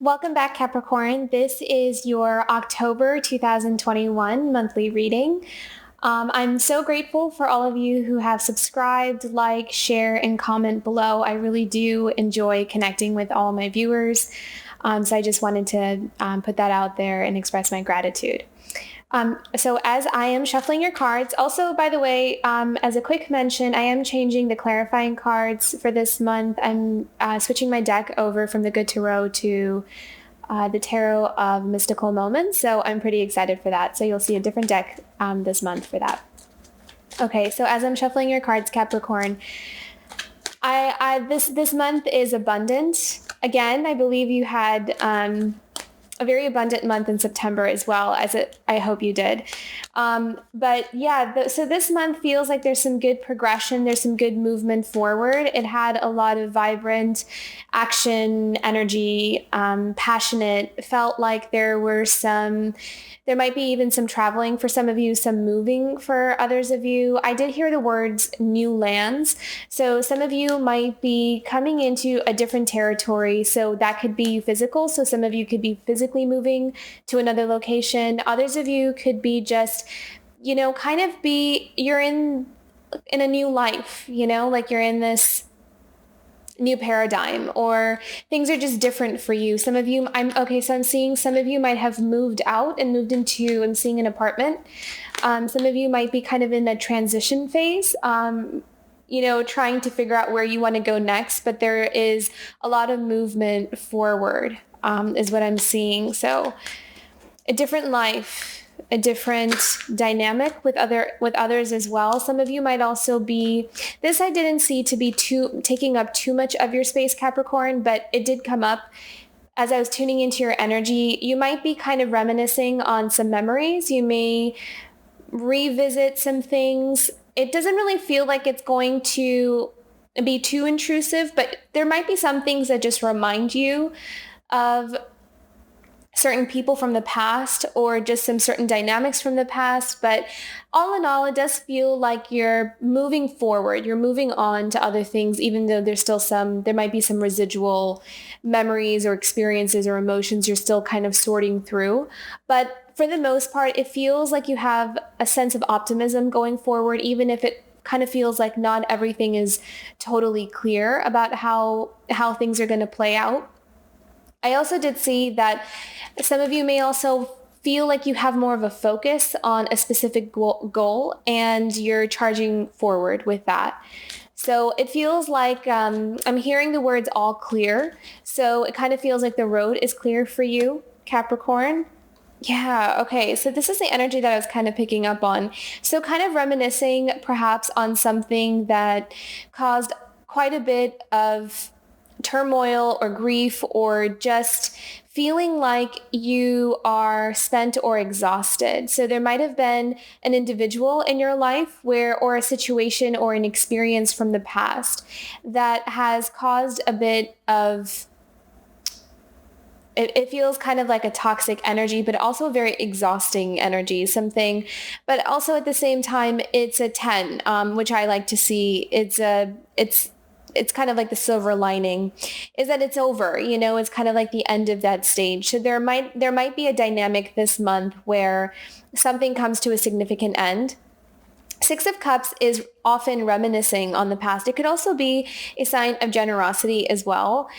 Welcome back, Capricorn. This is your October 2021 monthly reading. I'm so grateful for all of you who have subscribed, like, share, and comment below. I really do enjoy connecting with all my viewers. So I just wanted to put that out there and express my gratitude. So as I am shuffling your cards, also, by the way, as a quick mention, I am changing the clarifying cards for this month. I'm switching my deck over from the Good Tarot to the Tarot of Mystical Moments. So I'm pretty excited for that. So you'll see a different deck this month for that. Okay, so as I'm shuffling your cards, Capricorn, this month is abundant. Again, I believe you had a very abundant month in September as well, I hope you did. But yeah, so this month feels like there's some good progression. There's some good movement forward. It had a lot of vibrant action, energy, passionate. Felt like there might be even some traveling for some of you, some moving for others of you. I did hear the words new lands. So some of you might be coming into a different territory. So that could be physical. So some of you could be physically moving to another location. Others of you could be just, you're in a new life, like you're in this new paradigm, or things are just different for you. Some of you, I'm seeing some of you might have moved out and moved into, I'm seeing an apartment. Some of you might be kind of in a transition phase, trying to figure out where you want to go next, but there is a lot of movement forward, is what I'm seeing. So a different life, a different dynamic with others as well. Some of you might also be, this I didn't see to be taking up too much of your space, Capricorn, but it did come up as I was tuning into your energy. You might be kind of reminiscing on some memories. You may revisit some things. It doesn't really feel like it's going to be too intrusive, but there might be some things that just remind you of certain people from the past, or just some certain dynamics from the past. But all in all, it does feel like you're moving forward. You're moving on to other things, even though there might be some residual memories or experiences or emotions you're still kind of sorting through. But for the most part, it feels like you have a sense of optimism going forward, even if it kind of feels like not everything is totally clear about how things are going to play out. I also did see that some of you may also feel like you have more of a focus on a specific goal, and you're charging forward with that. So it feels like I'm hearing the words all clear. So it kind of feels like the road is clear for you, Capricorn. Yeah, okay. So this is the energy that I was kind of picking up on. So kind of reminiscing perhaps on something that caused quite a bit of turmoil or grief, or just feeling like you are spent or exhausted. So there might have been an individual in your life or a situation or an experience from the past that has caused a bit of, it feels kind of like a toxic energy, but also a very exhausting energy, but also at the same time, it's a 10, which I like to see. It's kind of like the silver lining is that it's over, it's kind of like the end of that stage. So there might be a dynamic this month where something comes to a significant end. Six of Cups is often reminiscing on the past. It could also be a sign of generosity as well.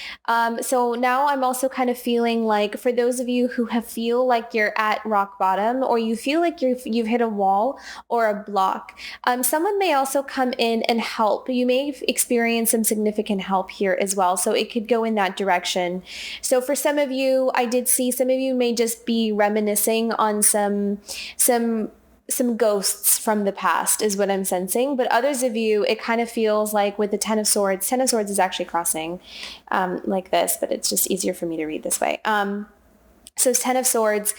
So now I'm also kind of feeling like, for those of you who feel like you're at rock bottom, or you feel like you've hit a wall or a block, someone may also come in and help. You may experience some significant help here as well. So it could go in that direction. So for some of you, I did see some of you may just be reminiscing on some ghosts from the past is what I'm sensing. But others of you, it kind of feels like with the Ten of Swords is actually crossing like this, but it's just easier for me to read this way. So Ten of Swords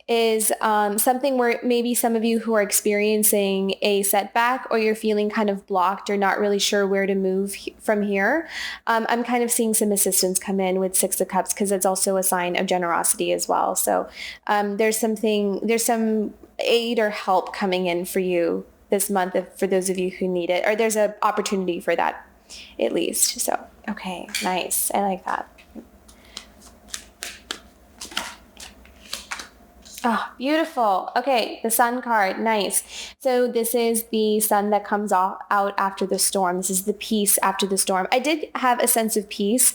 is something where maybe some of you who are experiencing a setback, or you're feeling kind of blocked or not really sure where to move from here. I'm kind of seeing some assistance come in with Six of Cups, because it's also a sign of generosity as well. So there's some aid or help coming in for you this month, for those of you who need it, or there's an opportunity for that at least. So, okay, nice. I like that. Oh, beautiful. Okay, the sun card. Nice. So this is the sun that comes out after the storm. This is the peace after the storm. I did have a sense of peace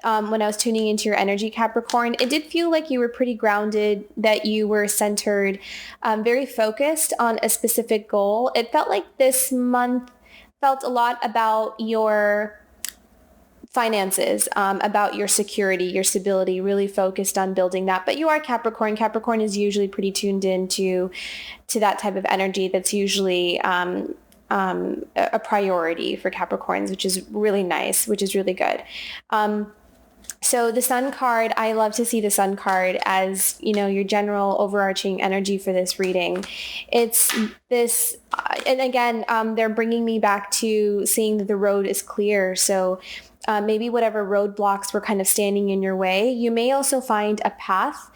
when I was tuning into your energy, Capricorn. It did feel like you were pretty grounded, that you were centered, very focused on a specific goal. It felt like this month felt a lot about your finances, about your security, your stability, really focused on building that. But you are Capricorn. Capricorn is usually pretty tuned into that type of energy. That's usually a priority for Capricorns, which is really nice, which is really good. So the sun card, I love to see the sun card as, your general overarching energy for this reading. It's this, and again, they're bringing me back to seeing that the road is clear. So maybe whatever roadblocks were kind of standing in your way, you may also find a path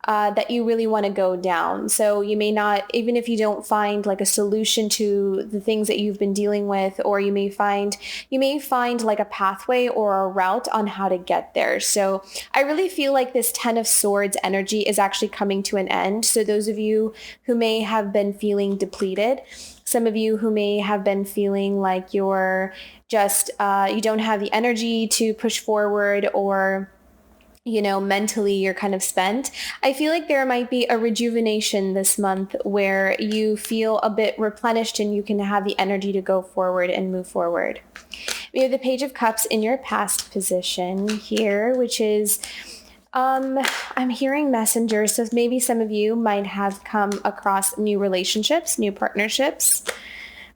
that you really want to go down. So you may not, even if you don't find like a solution to the things that you've been dealing with, or you may find like a pathway or a route on how to get there. So I really feel like this 10 of Swords energy is actually coming to an end. So those of you who may have been feeling depleted, some of you who may have been feeling like you're just, you don't have the energy to push forward, or mentally you're kind of spent. I feel like there might be a rejuvenation this month where you feel a bit replenished and you can have the energy to go forward and move forward. We have the Page of Cups in your past position here, which is, I'm hearing messengers. So maybe some of you might have come across new relationships, new partnerships.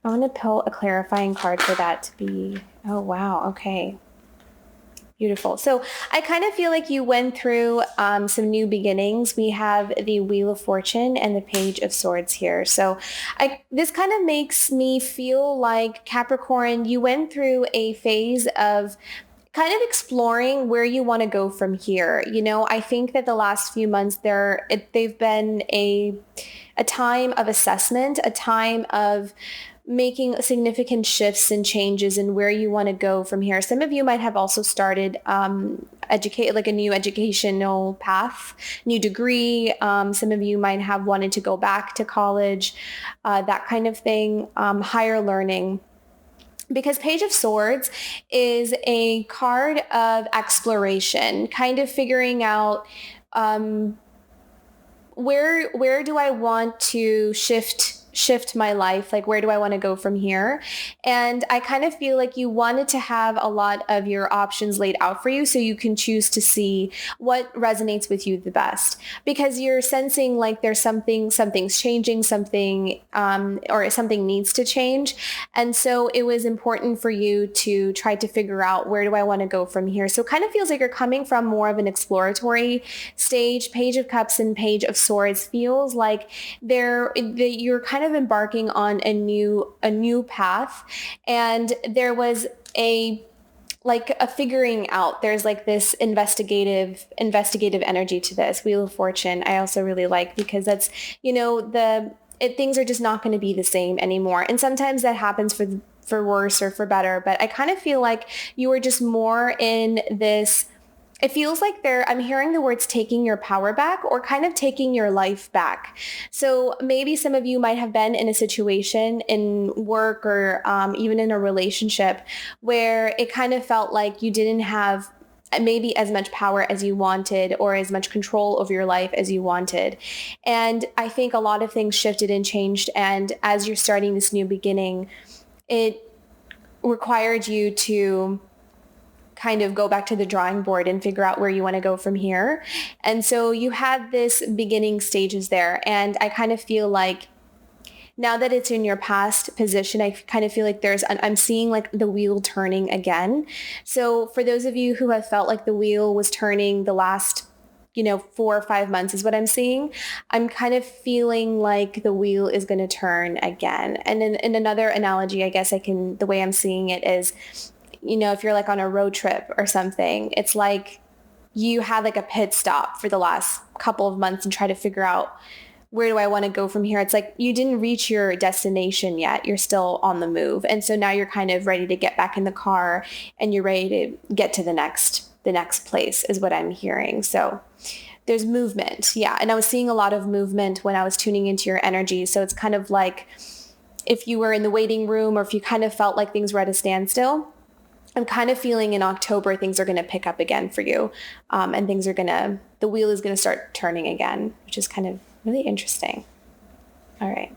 I want to pull a clarifying card for that to be, oh, wow. Okay. Beautiful. So I kind of feel like you went through some new beginnings. We have the Wheel of Fortune and the Page of Swords here. So this kind of makes me feel like, Capricorn, you went through a phase of kind of exploring where you want to go from here. I think that the last few months they've been a time of assessment, a time of making significant shifts and changes in where you want to go from here. Some of you might have also started like a new educational path, new degree. Some of you might have wanted to go back to college, that kind of thing, higher learning. Because Page of Swords is a card of exploration, kind of figuring out where do I want to shift my life? Like, where do I want to go from here? And I kind of feel like you wanted to have a lot of your options laid out for you so you can choose to see what resonates with you the best, because you're sensing like there's something's changing, or something needs to change. And so it was important for you to try to figure out, where do I want to go from here? So it kind of feels like you're coming from more of an exploratory stage. Page of Cups and Page of Swords feels like you're kind of embarking on a new path, and there was a figuring out. There's like this investigative energy to this. Wheel of Fortune I also really like, because that's, things are just not going to be the same anymore. And sometimes that happens for worse or for better, but I kind of feel like you were just more in this. It feels like I'm hearing the words taking your power back, or kind of taking your life back. So maybe some of you might have been in a situation in work, or even in a relationship, where it kind of felt like you didn't have maybe as much power as you wanted, or as much control over your life as you wanted. And I think a lot of things shifted and changed. And as you're starting this new beginning, it required you to kind of go back to the drawing board and figure out where you want to go from here. And so you had this beginning stages there. And I kind of feel like now that it's in your past position, I kind of feel like I'm seeing like the wheel turning again. So for those of you who have felt like the wheel was turning the last 4 or 5 months is what I'm seeing, I'm kind of feeling like the wheel is going to turn again. And in another analogy, I guess the way I'm seeing it is, if you're like on a road trip or something, it's like you had like a pit stop for the last couple of months and try to figure out, where do I want to go from here? It's like you didn't reach your destination yet. You're still on the move. And so now you're kind of ready to get back in the car and you're ready to get to the next place is what I'm hearing. So there's movement. Yeah. And I was seeing a lot of movement when I was tuning into your energy. So it's kind of like if you were in the waiting room or if you kind of felt like things were at a standstill, I'm kind of feeling in October, things are going to pick up again for you. And the wheel is going to start turning again, which is kind of really interesting. All right.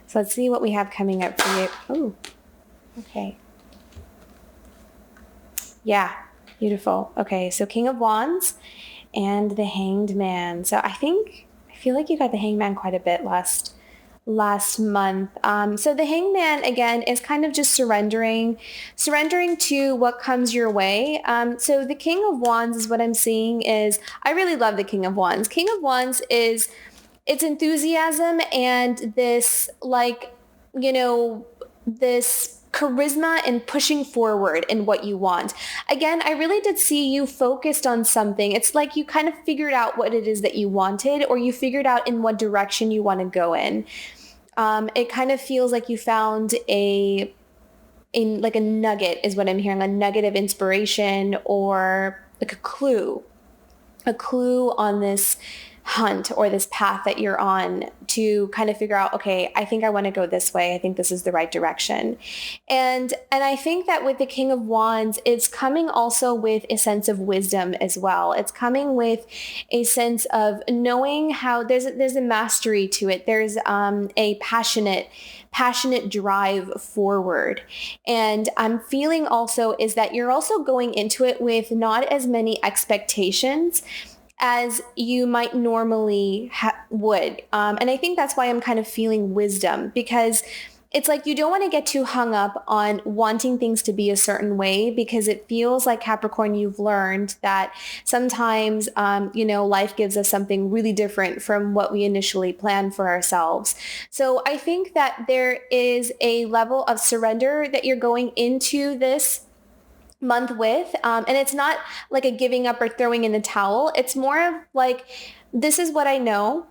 So let's see what we have coming up for you. Oh, okay. Yeah, beautiful. Okay, so King of Wands and the Hanged Man. So I feel like you got the Hanged Man quite a bit last month. So the Hanged Man, again, is kind of just surrendering to what comes your way. So the King of Wands is what I'm seeing is, I really love the King of Wands. King of Wands is, it's enthusiasm and this this charisma and pushing forward in what you want. Again, I really did see you focused on something. It's like you kind of figured out what it is that you wanted, or you figured out in what direction you want to go in. It kind of feels like you found a nugget is what I'm hearing, a nugget of inspiration, or like a clue on this hunt or this path that you're on to kind of figure out, okay, I think I want to go this way. I think this is the right direction. And I think that with the King of Wands, it's coming also with a sense of wisdom as well. It's coming with a sense of knowing how there's a mastery to it. There's a passionate drive forward. And I'm feeling also is that you're also going into it with not as many expectations as you might normally would. And I think that's why I'm kind of feeling wisdom, because it's like you don't want to get too hung up on wanting things to be a certain way, because it feels like, Capricorn, you've learned that sometimes, life gives us something really different from what we initially planned for ourselves. So I think that there is a level of surrender that you're going into this month with, and it's not like a giving up or throwing in the towel. It's more of like, this is what I know,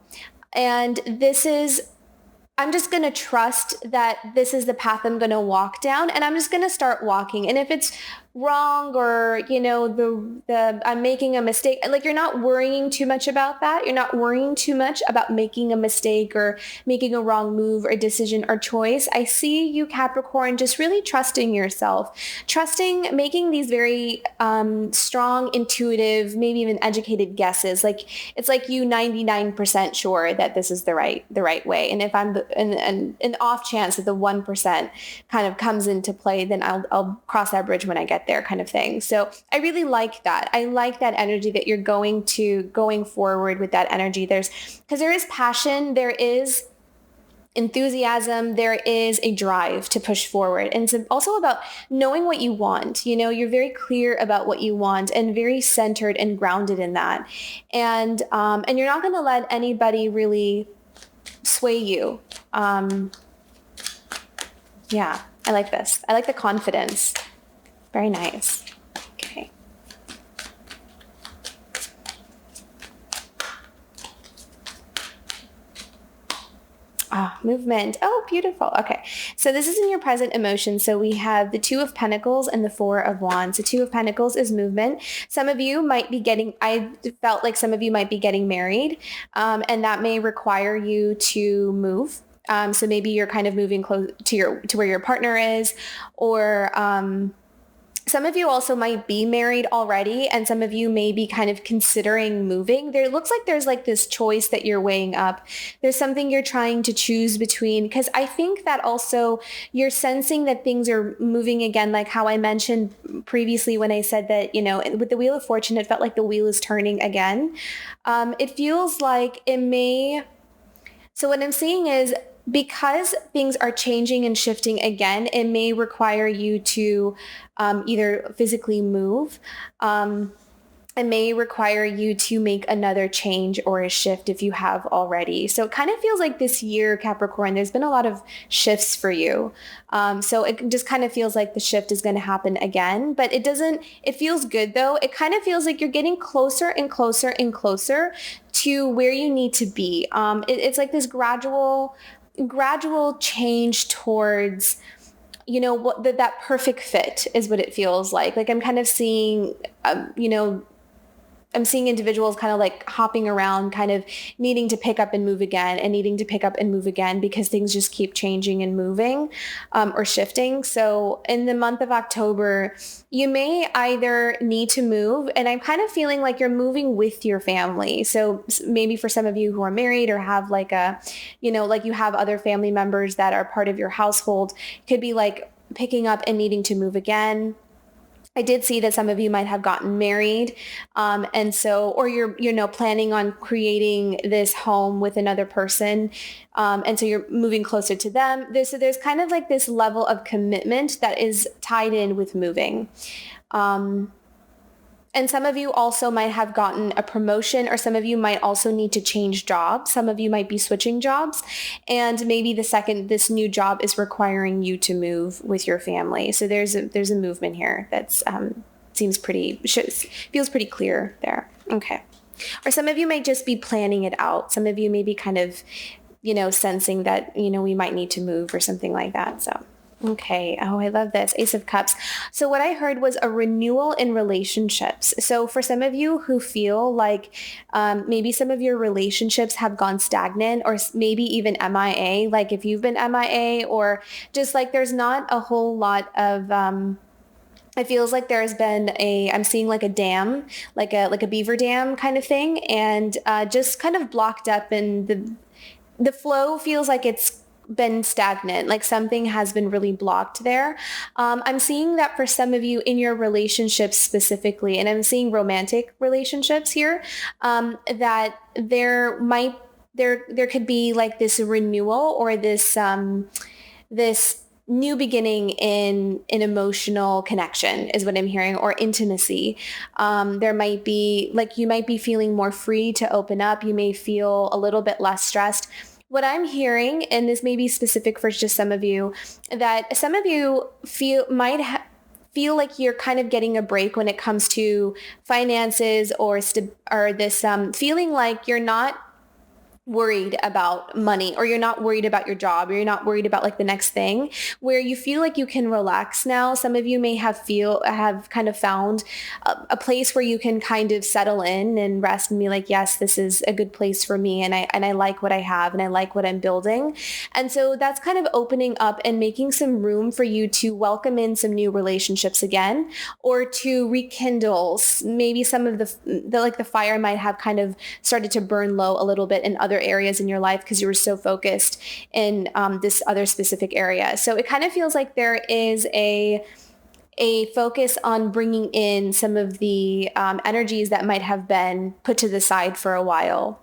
and I'm just going to trust that this is the path I'm going to walk down, and I'm just going to start walking. And if it's wrong, or, I'm making a mistake, like, you're not worrying too much about that. You're not worrying too much about making a mistake or making a wrong move or decision or choice. I see you, Capricorn, just really trusting yourself, making these very strong, intuitive, maybe even educated guesses. Like, it's like you 99% sure that this is the right way. And if I'm an off chance that the 1% kind of comes into play, then I'll cross that bridge when I get there, kind of thing. So I really like that. I like that energy that you're going forward with that energy. Because there is passion, there is enthusiasm, there is a drive to push forward. And it's also about knowing what you want. You're very clear about what you want and very centered and grounded in that. And you're not going to let anybody really sway you. Yeah, I like this. I like the confidence. Very nice. Okay. Movement. Oh, beautiful. Okay. So this is in your present emotion. So we have the Two of Pentacles and the Four of Wands. The Two of Pentacles is movement. I felt like some of you might be getting married, and that may require you to move. So maybe you're kind of moving close to where your partner is, or, some of you also might be married already, and some of you may be kind of considering moving. There looks like there's like this choice that you're weighing up. There's something you're trying to choose between, because I think that also you're sensing that things are moving again, like how I mentioned previously when I said that, with the Wheel of Fortune, it felt like the wheel is turning again. It feels like it may... So what I'm seeing is, because things are changing and shifting again, it may require you to either physically move. It may require you to make another change or a shift if you have already. So it kind of feels like this year, Capricorn, there's been a lot of shifts for you. So it just kind of feels like the shift is going to happen again, but it feels good though. It kind of feels like you're getting closer and closer and closer to where you need to be. It's like this gradual change towards, that perfect fit is what it feels like. Like I'm kind of seeing, I'm seeing individuals kind of like hopping around, kind of needing to pick up and move again and needing to pick up and move again because things just keep changing and moving or shifting. So in the month of October, you may either need to move, and I'm kind of feeling like you're moving with your family. So maybe for some of you who are married or have like a, like you have other family members that are part of your household, could be like picking up and needing to move again. I did see that some of you might have gotten married. And so, or you're planning on creating this home with another person. And so you're moving closer to them. There's kind of like this level of commitment that is tied in with moving. And some of you also might have gotten a promotion, or some of you might also need to change jobs. Some of you might be switching jobs, and maybe this new job is requiring you to move with your family. So there's a movement here that's feels pretty clear there. Okay. Or some of you might just be planning it out. Some of you may be kind of, sensing that, we might need to move or something like that. So. Okay. Oh, I love this. Ace of Cups. So what I heard was a renewal in relationships. So for some of you who feel like maybe some of your relationships have gone stagnant, or maybe even MIA, like if you've been MIA, or just like there's not a whole lot of it feels like there's been I'm seeing like a dam, like a beaver dam kind of thing, and just kind of blocked up, and the flow feels like it's been stagnant, like something has been really blocked there. I'm seeing that for some of you in your relationships specifically, and I'm seeing romantic relationships here, that there could be like this renewal, or this new beginning in an emotional connection is what I'm hearing, or intimacy. There might be like, you might be feeling more free to open up. You may feel a little bit less stressed. What I'm hearing, and this may be specific for just some of you, that some of you feel like you're kind of getting a break when it comes to finances, or this feeling like you're not worried about money, or you're not worried about your job, or you're not worried about like the next thing, where you feel like you can relax now. Some of you may have kind of found a place where you can kind of settle in and rest and be like, yes, this is a good place for me, and I like what I have, and I like what I'm building. And so that's kind of opening up and making some room for you to welcome in some new relationships again, or to rekindle maybe some of the fire might have kind of started to burn low a little bit in other areas in your life because you were so focused in this other specific area. So it kind of feels like there is a focus on bringing in some of the energies that might have been put to the side for a while.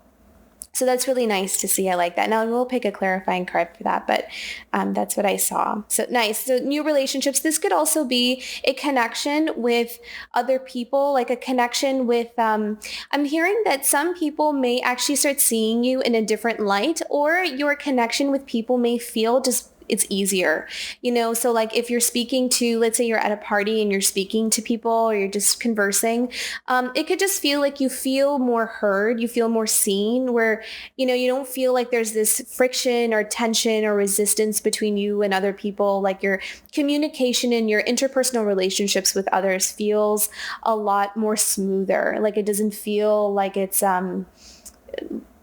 So that's really nice to see. I like that. Now we'll pick a clarifying card for that, but that's what I saw. So nice. So new relationships. This could also be a connection with other people, like a connection with, I'm hearing that some people may actually start seeing you in a different light, or your connection with people may feel just it's easier, so like if you're speaking to, let's say you're at a party and you're speaking to people, or you're just conversing, it could just feel like you feel more heard, you feel more seen, where, you don't feel like there's this friction or tension or resistance between you and other people. Like your communication and your interpersonal relationships with others feels a lot more smoother. Like it doesn't feel like it's,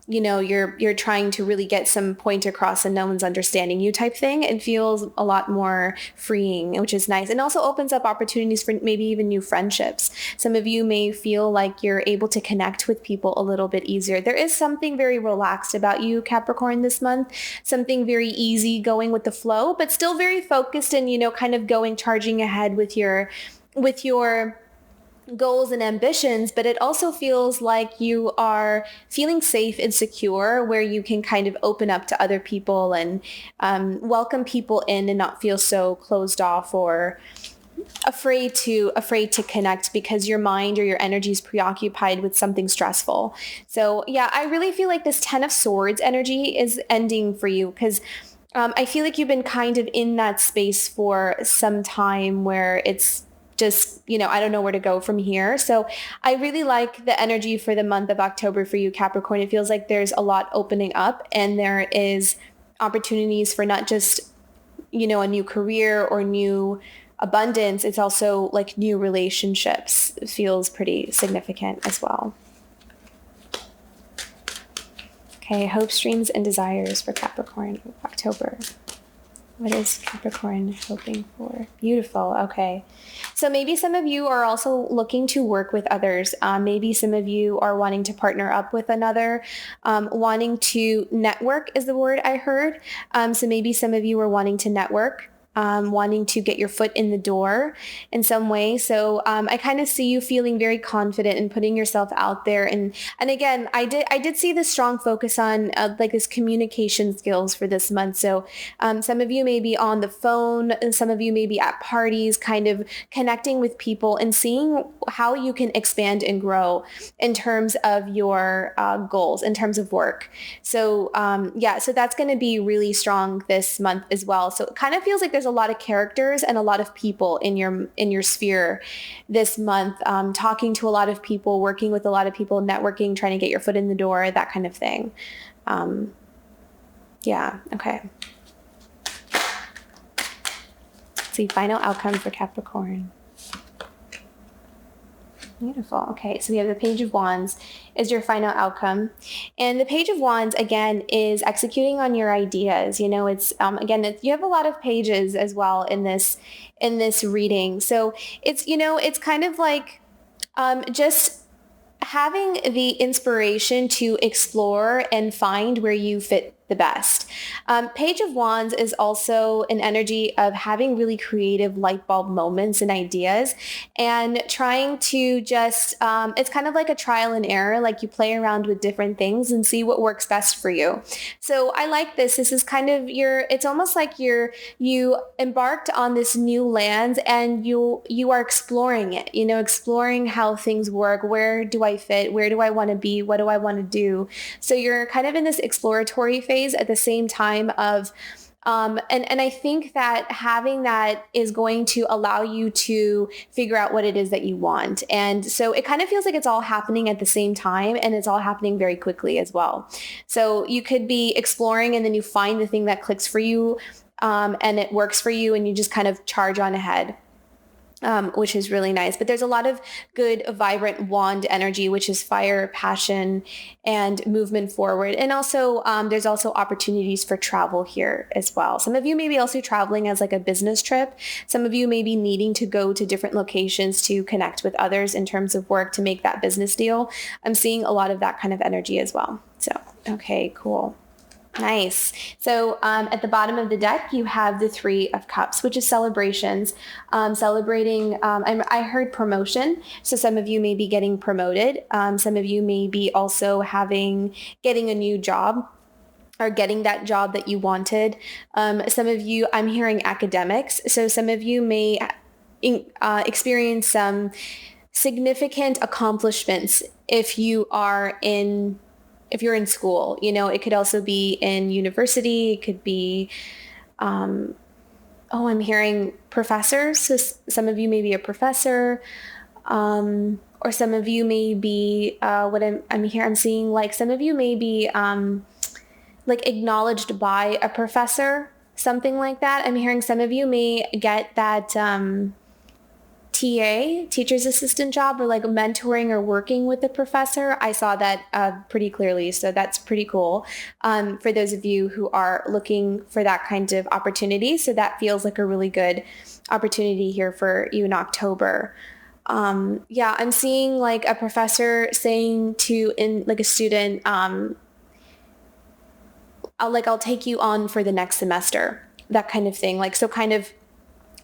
you're trying to really get some point across and no one's understanding you type thing. It feels a lot more freeing, which is nice. And also opens up opportunities for maybe even new friendships. Some of you may feel like you're able to connect with people a little bit easier. There is something very relaxed about you, Capricorn, this month. Something very easy, going with the flow, but still very focused and, kind of charging ahead with your goals and ambitions. But it also feels like you are feeling safe and secure, where you can kind of open up to other people and welcome people in, and not feel so closed off or afraid to connect because your mind or your energy is preoccupied with something stressful. So yeah, I really feel like this 10 of Swords energy is ending for you, because I feel like you've been kind of in that space for some time where it's just, I don't know where to go from here. So I really like the energy for the month of October for you, Capricorn. It feels like there's a lot opening up, and there is opportunities for not just, a new career or new abundance, it's also like new relationships. It feels pretty significant as well. Okay, hopes, dreams, and desires for Capricorn October. What is Capricorn hoping for? Beautiful. Okay. So maybe some of you are also looking to work with others. Maybe some of you are wanting to partner up with another, wanting to network is the word I heard. So maybe some of you are wanting to network. Wanting to get your foot in the door in some way. So I kind of see you feeling very confident and putting yourself out there. And again, I did see the strong focus on like this communication skills for this month. So some of you may be on the phone, and some of you may be at parties, kind of connecting with people and seeing how you can expand and grow in terms of your goals, in terms of work. So so that's going to be really strong this month as well. So it kind of feels like there's a lot of characters and a lot of people in your sphere this month, talking to a lot of people, working with a lot of people, networking, trying to get your foot in the door, that kind of thing. Okay. Let's see, final outcome for Capricorn. Beautiful. Okay, so we have the Page of Wands is your final outcome. And the Page of Wands, again, is executing on your ideas. You know, it's, you have a lot of pages as well in this reading. So it's, it's kind of like just having the inspiration to explore and find where you fit the best. Page of Wands is also an energy of having really creative light bulb moments and ideas and trying to just, it's kind of like a trial and error, like you play around with different things and see what works best for you. So I like this. This is kind of it's almost like you embarked on this new land and you are exploring it, exploring how things work. Where do I fit? Where do I want to be? What do I want to do? So you're kind of in this exploratory phase at the same time of and I think that having that is going to allow you to figure out what it is that you want. And so it kind of feels like it's all happening at the same time and it's all happening very quickly as well. So you could be exploring and then you find the thing that clicks for you and it works for you and you just kind of charge on ahead. Which is really nice. But there's a lot of good, vibrant wand energy, which is fire, passion, and movement forward. And also, there's also opportunities for travel here as well. Some of you may be also traveling as like a business trip. Some of you may be needing to go to different locations to connect with others in terms of work to make that business deal. I'm seeing a lot of that kind of energy as well. So, okay, cool. Nice. So at the bottom of the deck, you have the Three of Cups, which is celebrations, celebrating. I heard promotion. So some of you may be getting promoted. Some of you may be also getting a new job or getting that job that you wanted. Some of you, I'm hearing academics. So some of you may experience some significant accomplishments if you're in school. It could also be in university. It could be, I'm hearing professors. So some of you may be a professor, or some of you may be, I'm seeing like some of you may be like acknowledged by a professor, something like that. I'm hearing some of you may get that TA, teacher's assistant job, or like mentoring or working with a professor. I saw that pretty clearly. So that's pretty cool for those of you who are looking for that kind of opportunity. So that feels like a really good opportunity here for you in October. I'm seeing like a professor saying to a student, I'll take you on for the next semester, that kind of thing. Like, so kind of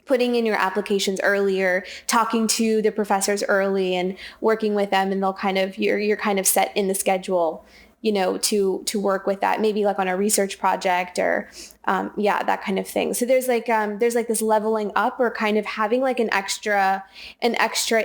putting in your applications earlier, talking to the professors early and working with them, and they'll kind of, you're kind of set in the schedule, to work with that, maybe like on a research project or, that kind of thing. So there's like this leveling up or kind of having like an extra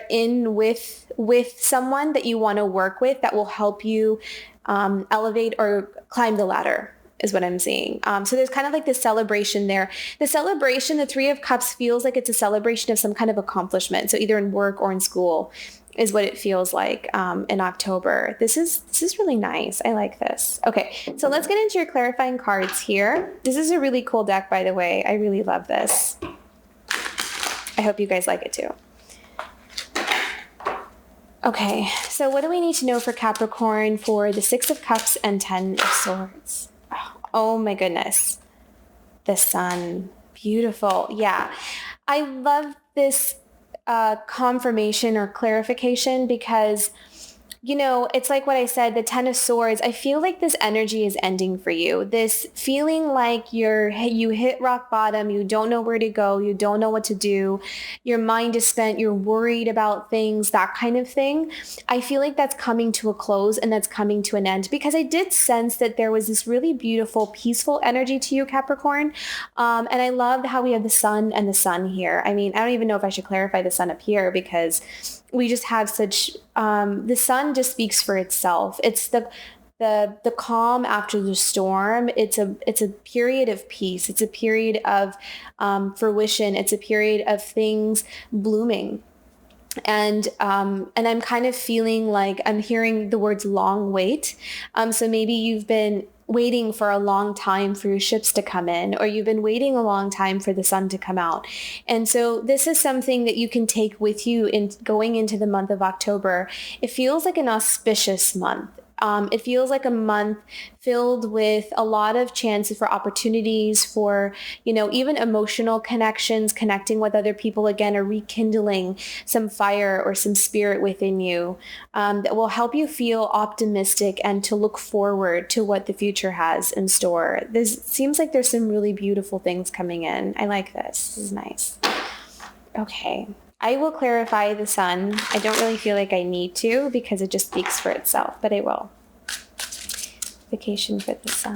in with someone that you want to work with that will help you, elevate or climb the ladder, is what I'm seeing. So there's kind of like this celebration there. The celebration, the Three of Cups, feels like it's a celebration of some kind of accomplishment. So either in work or in school is what it feels like in October. This is really nice. I like this. Okay, so let's get into your clarifying cards here. This is a really cool deck, by the way. I really love this. I hope you guys like it too. Okay, so what do we need to know for Capricorn for the 6 of Cups and 10 of Swords? Oh my goodness. The Sun. Beautiful. Yeah. I love this confirmation or clarification because, you know, it's like what I said, the 10 of Swords. I feel like this energy is ending for you. This feeling like you hit rock bottom, you don't know where to go, you don't know what to do, your mind is spent, you're worried about things, that kind of thing. I feel like that's coming to a close and that's coming to an end because I did sense that there was this really beautiful, peaceful energy to you, Capricorn. And I love how we have the Sun and the Sun here. I mean, I don't even know if I should clarify the Sun up here because we just have such, the Sun just speaks for itself. It's the calm after the storm. It's a period of peace. It's a period of fruition. It's a period of things blooming. And I'm kind of feeling like I'm hearing the words long wait. So maybe you've been waiting for a long time for your ships to come in, or you've been waiting a long time for the sun to come out. And so this is something that you can take with you in going into the month of October. It feels like an auspicious month. It feels like a month filled with a lot of chances for opportunities for, you know, even emotional connections, connecting with other people again, or rekindling some fire or some spirit within you that will help you feel optimistic and to look forward to what the future has in store. This seems like there's some really beautiful things coming in. I like this. This is nice. Okay. I will clarify the Sun. I don't really feel like I need to because it just speaks for itself, but I will. Vacation for the Sun.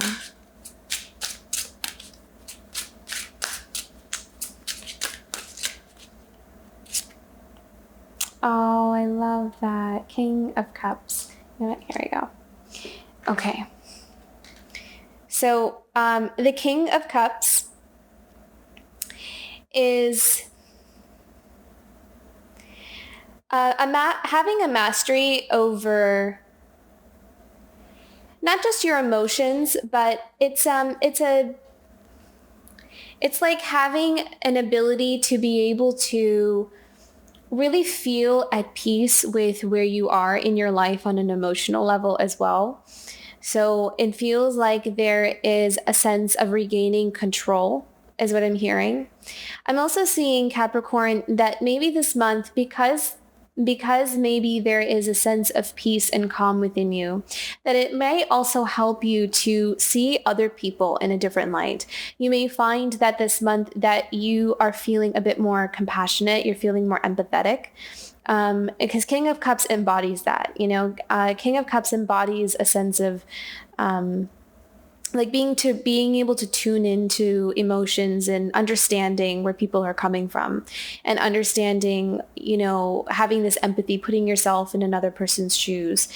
Oh, I love that. King of Cups. You know what? Here we go. Okay. So the King of Cups is having a mastery over not just your emotions, but it's like having an ability to be able to really feel at peace with where you are in your life on an emotional level as well. So it feels like there is a sense of regaining control is what I'm hearing. I'm also seeing, Capricorn, that maybe this month, because maybe there is a sense of peace and calm within you, that it may also help you to see other people in a different light. You may find that this month that you are feeling a bit more compassionate, you're feeling more empathetic. Because King of Cups embodies that, you know, King of Cups embodies a sense of like being able to tune into emotions and understanding where people are coming from and understanding, you know, having this empathy, putting yourself in another person's shoes.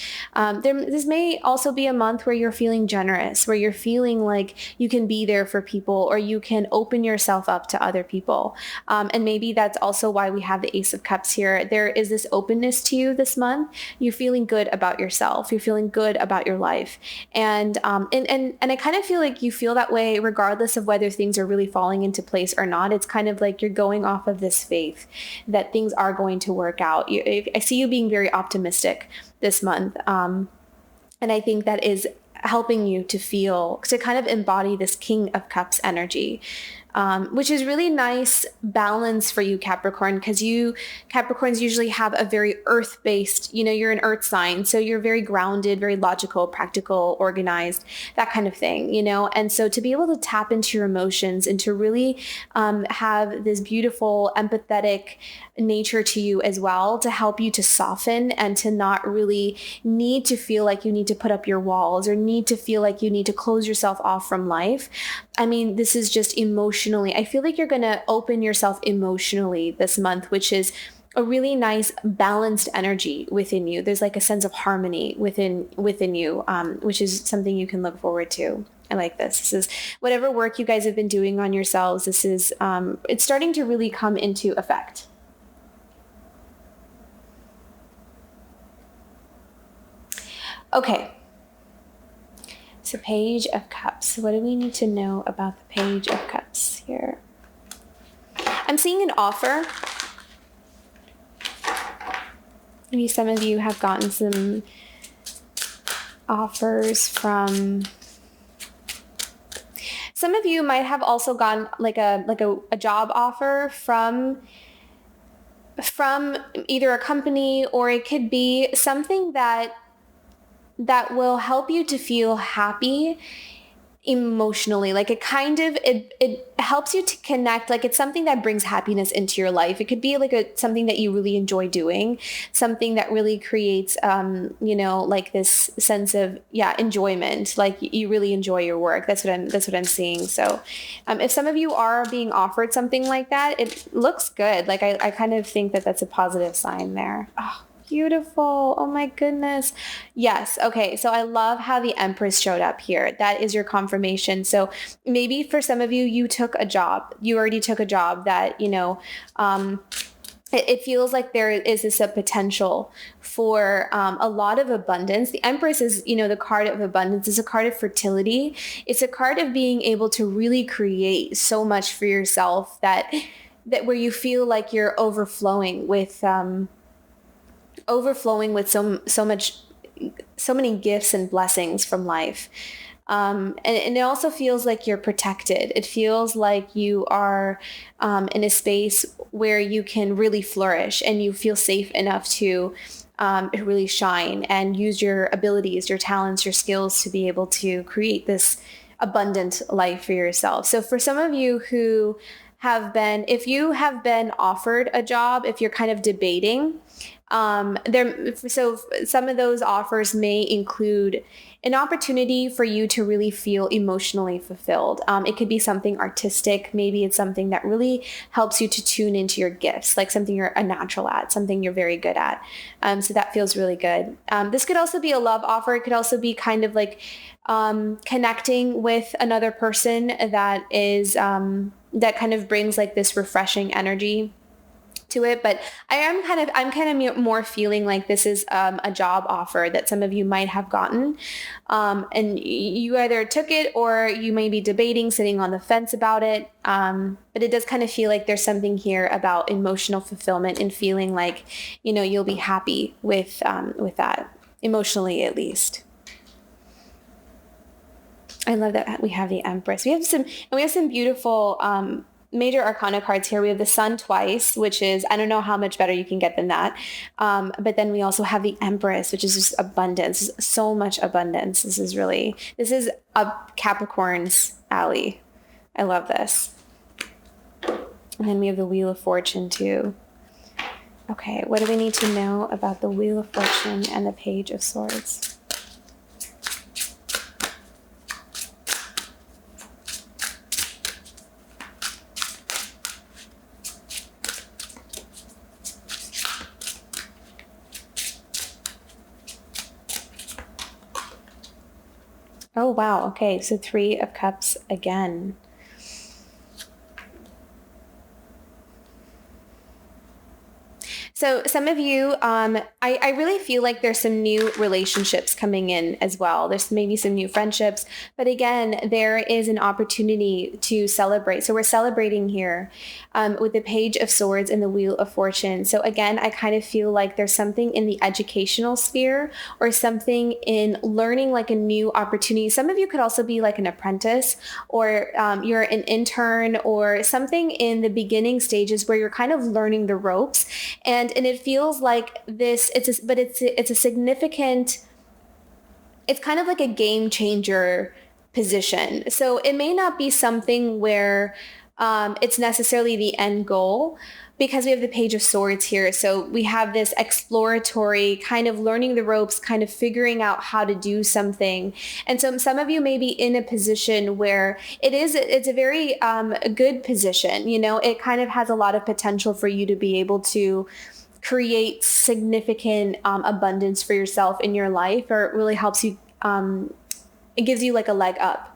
This may also be a month where you're feeling generous, where you're feeling like you can be there for people or you can open yourself up to other people. And maybe that's also why we have the Ace of Cups here. There is this openness to you this month. You're feeling good about yourself. You're feeling good about your life. And I kind of feel like you feel that way regardless of whether things are really falling into place or not. It's kind of like you're going off of this faith that things are going to work out. I see you being very optimistic this month. And I think that is helping you to kind of embody this King of Cups energy. Which is really nice balance for you, Capricorn, because you Capricorns usually have a very earth-based, you know, you're an earth sign. So you're very grounded, very logical, practical, organized, that kind of thing, you know? And so to be able to tap into your emotions and to really have this beautiful, empathetic nature to you as well, to help you to soften and to not really need to feel like you need to put up your walls or need to feel like you need to close yourself off from life. I mean, this is just emotionally. I feel like you're going to open yourself emotionally this month, which is a really nice balanced energy within you. There's like a sense of harmony within you, which is something you can look forward to. I like this. This is whatever work you guys have been doing on yourselves. This is, it's starting to really come into effect. Okay. So Page of Cups. What do we need to know about the Page of Cups here? I'm seeing an offer. Maybe some of you have gotten some offers from... Some of you might have also gotten like a job offer from either a company, or it could be something that will help you to feel happy emotionally. Like it helps you to connect. Like it's something that brings happiness into your life. It could be like something that you really enjoy doing, something that really creates, like this sense of, enjoyment. Like you really enjoy your work. That's what I'm seeing. So, if some of you are being offered something like that, it looks good. Like I kind of think that that's a positive sign there. Oh, beautiful. Oh my goodness. Yes. Okay. So I love how the Empress showed up here. That is your confirmation. So maybe for some of you, you already took a job that, it feels like there is a potential for a lot of abundance. The Empress is, the card of abundance, is a card of fertility. It's a card of being able to really create so much for yourself that where you feel like you're overflowing with so many gifts and blessings from life. And it also feels like you're protected. It feels like you are in a space where you can really flourish and you feel safe enough to really shine and use your abilities, your talents, your skills to be able to create this abundant life for yourself. So for some of you who if you have been offered a job, if you're kind of debating, so some of those offers may include an opportunity for you to really feel emotionally fulfilled. It could be something artistic. Maybe it's something that really helps you to tune into your gifts, like something you're a natural at, something you're very good at. So that feels really good. This could also be a love offer. It could also be kind of like connecting with another person that is that kind of brings like this refreshing energy to it. But I'm kind of more feeling like this is a job offer that some of you might have gotten, and you either took it or you may be debating, sitting on the fence about it. But it does kind of feel like there's something here about emotional fulfillment and feeling like, you'll be happy with that, emotionally at least. I love that we have the Empress. We have some beautiful major arcana cards here. We have the Sun twice, which is, I don't know how much better you can get than that. But then we also have the Empress, which is just abundance, so much abundance. This is a Capricorn's alley. I love this. And then we have the Wheel of Fortune too. Okay, what do we need to know about the Wheel of Fortune and the Page of Swords? Oh, wow. Okay, so 3 of Cups again. So some of you, I really feel like there's some new relationships coming in as well. There's maybe some new friendships, but again, there is an opportunity to celebrate. So we're celebrating here with the Page of Swords and the Wheel of Fortune. So again, I kind of feel like there's something in the educational sphere or something in learning, like a new opportunity. Some of you could also be like an apprentice, or you're an intern, or something in the beginning stages where you're kind of learning the ropes. And it feels like this, it's a significant, it's kind of like a game changer position. So it may not be something where it's necessarily the end goal, because we have the Page of Swords here. So we have this exploratory kind of learning the ropes, kind of figuring out how to do something. And so some of you may be in a position where it's a very good position. It kind of has a lot of potential for you to be able to create significant abundance for yourself in your life, or it really helps you, it gives you like a leg up.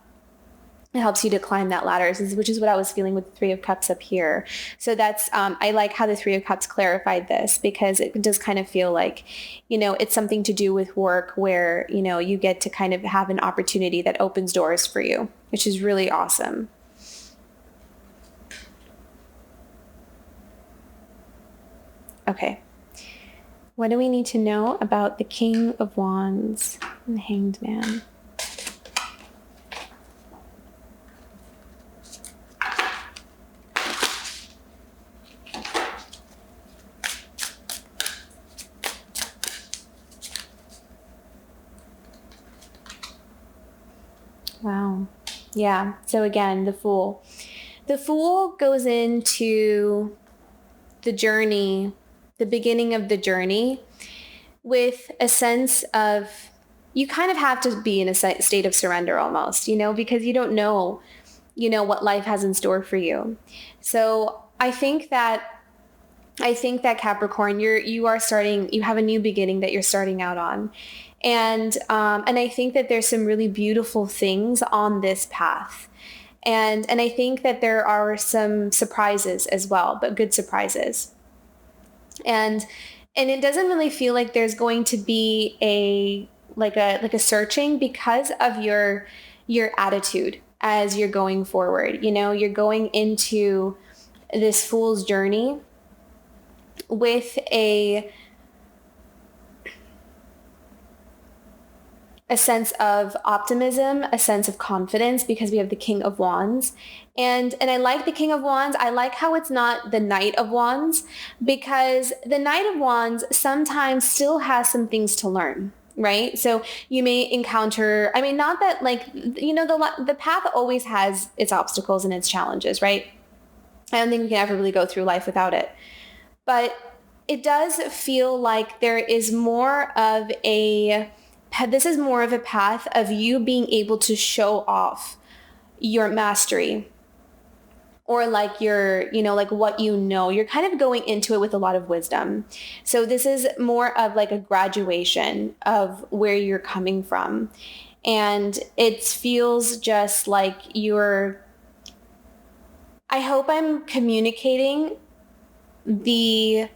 It helps you to climb that ladder, which is what I was feeling with the 3 of Cups up here. So that's, I like how the 3 of Cups clarified this, because it does kind of feel like, it's something to do with work where, you get to kind of have an opportunity that opens doors for you, which is really awesome. Okay. What do we need to know about the King of Wands and the Hanged Man? Wow. Yeah. So again, the Fool. The Fool goes into the journey, the beginning of the journey, with a sense of, you kind of have to be in a state of surrender almost, because you don't know, what life has in store for you. So I think that Capricorn, you have a new beginning that you're starting out on. And I think that there's some really beautiful things on this path. And I think that there are some surprises as well, but good surprises. And it doesn't really feel like there's going to be a searching because of your attitude as you're going forward. You're going into this Fool's journey with a sense of optimism, a sense of confidence, because we have the King of Wands. And I like the King of Wands. I like how it's not the Knight of Wands, because the Knight of Wands sometimes still has some things to learn, right? So you may encounter, not that the path always has its obstacles and its challenges, right? I don't think we can ever really go through life without it. But it does feel like there is this is more of a path of you being able to show off your mastery, or what you're kind of going into it with a lot of wisdom. So this is more of like a graduation of where you're coming from. And it feels just like I hope I'm communicating the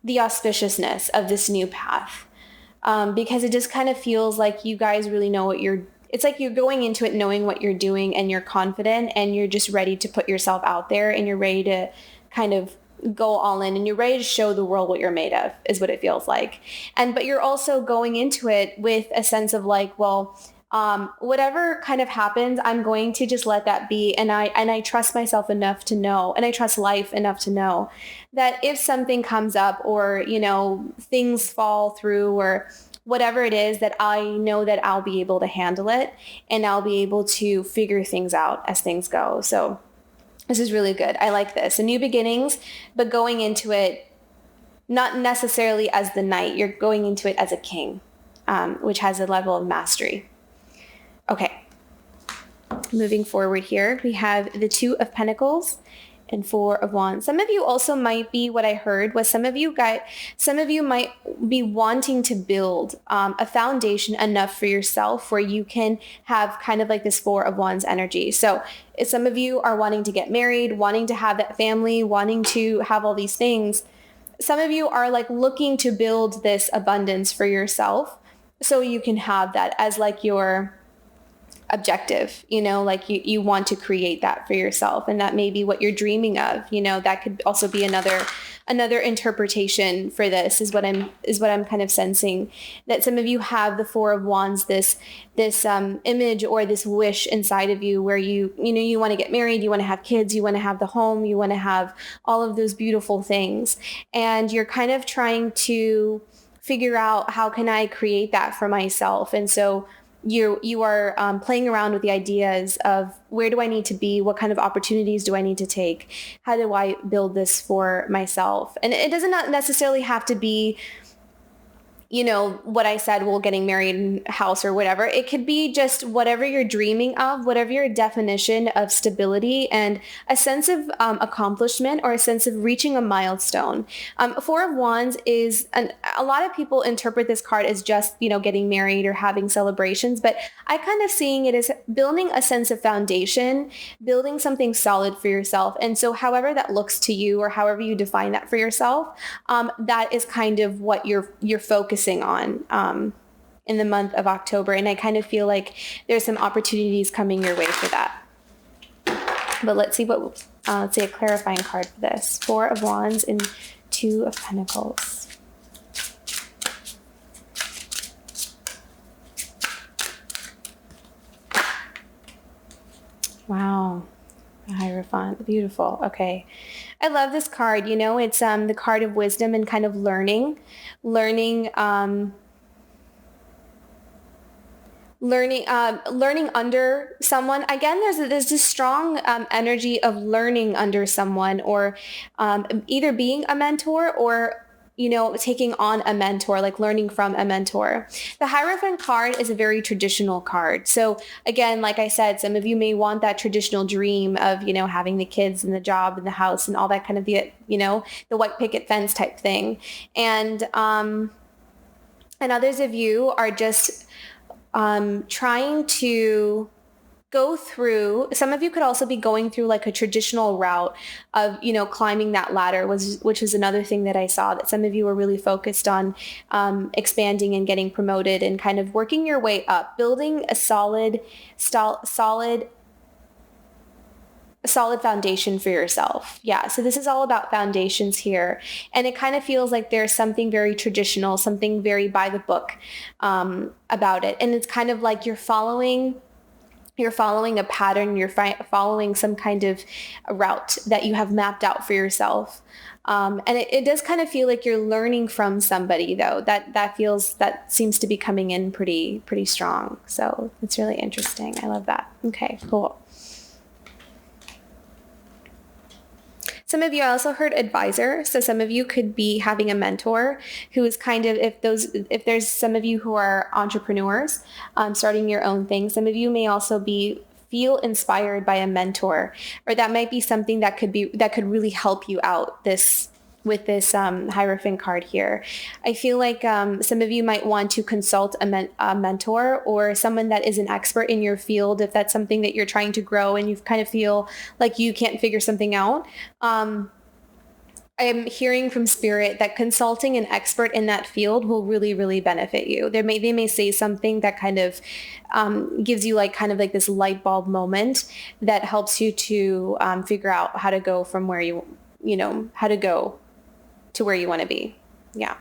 auspiciousness of this new path. Because it just kind of feels like you guys really know it's like you're going into it knowing what you're doing, and you're confident, and you're just ready to put yourself out there, and you're ready to kind of go all in, and you're ready to show the world what you're made of, is what it feels like. But you're also going into it with a sense of like, well, whatever kind of happens, I'm going to just let that be. And I trust myself enough to know, and I trust life enough to know that if something comes up, or, things fall through, or whatever it is, that I know that I'll be able to handle it, and I'll be able to figure things out as things go. So this is really good. I like this. A new beginnings, but going into it not necessarily as the knight. You're going into it as a king, which has a level of mastery. Okay, moving forward here, we have the Two of Pentacles and Four of Wands. Some of you also might be, what I heard was some of you might be wanting to build a foundation enough for yourself where you can have kind of like this Four of Wands energy. So if some of you are wanting to get married, wanting to have that family, wanting to have all these things. Some of you are like looking to build this abundance for yourself so you can have that as like your objective, like you want to create that for yourself, and that may be what you're dreaming of. That could also be another interpretation for this, is what I'm kind of sensing, that some of you have the Four of Wands, this image or this wish inside of you where you want to get married, you want to have kids, you want to have the home, you want to have all of those beautiful things, and you're kind of trying to figure out, how can I create that for myself? And so you are playing around with the ideas of, where do I need to be? What kind of opportunities do I need to take? How do I build this for myself? And it doesn't not necessarily have to be, what I said, well, getting married in a house or whatever. It could be just whatever you're dreaming of, whatever your definition of stability and a sense of accomplishment, or a sense of reaching a milestone. Four of Wands is, a lot of people interpret this card as just, getting married or having celebrations, but I kind of seeing it as building a sense of foundation, building something solid for yourself. And so however that looks to you, or however you define that for yourself, that is kind of what you're focusing on in the month of October. And I kind of feel like there's some opportunities coming your way for that. But let's see let's see a clarifying card for this. Four of Wands and Two of Pentacles. Wow. The Hierophant. Beautiful. Okay. I love this card. It's the card of wisdom and kind of learning, learning under someone. Again, there's this strong energy of learning under someone, or either being a mentor, or taking on a mentor, like learning from a mentor. The Hierophant card is a very traditional card. So again, like I said, some of you may want that traditional dream of, having the kids and the job and the house and all that kind of the white picket fence type thing. And others of you are just trying to go through. Some of you could also be going through like a traditional route of, climbing that ladder, which is another thing that I saw, that some of you were really focused on expanding and getting promoted and kind of working your way up, building a solid foundation for yourself. Yeah. So this is all about foundations here. And it kind of feels like there's something very traditional, something very by the book about it. And it's kind of like you're following a pattern, you're following some kind of route that you have mapped out for yourself. And it does kind of feel like you're learning from somebody, though. That seems to be coming in pretty strong. So it's really interesting. I love that. Okay, cool. Some of you, I also heard advisor. So some of you could be having a mentor who is kind of, if there's some of you who are entrepreneurs, starting your own thing, some of you may also feel inspired by a mentor, or that might be something that could really help you out with this Hierophant card here. I feel like some of you might want to consult a mentor or someone that is an expert in your field, if that's something that you're trying to grow and you kind of feel like you can't figure something out. I am hearing from Spirit that consulting an expert in that field will really, really benefit you. They may say something that kind of gives you kind of this light bulb moment that helps you to figure out how to go from where how to go to where you want to be. Yeah.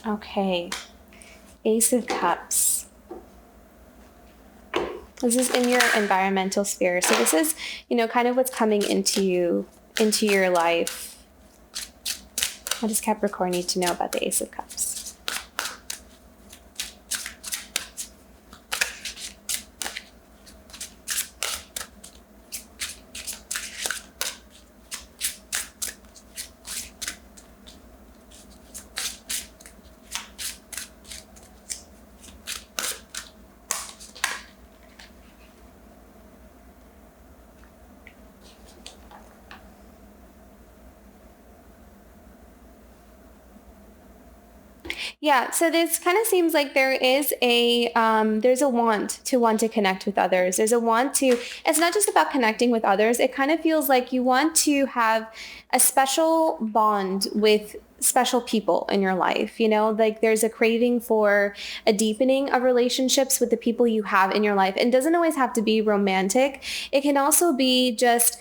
Okay. Ace of Cups. This is in your environmental sphere. So this is, kind of what's coming into your life. What does Capricorn need to know about the Ace of Cups? Yeah, so this kind of seems like there is there's a want to connect with others. There's a want to, it's not just about connecting with others. It kind of feels like you want to have a special bond with special people in your life. Like there's a craving for a deepening of relationships with the people you have in your life. And it doesn't always have to be romantic. It can also be just,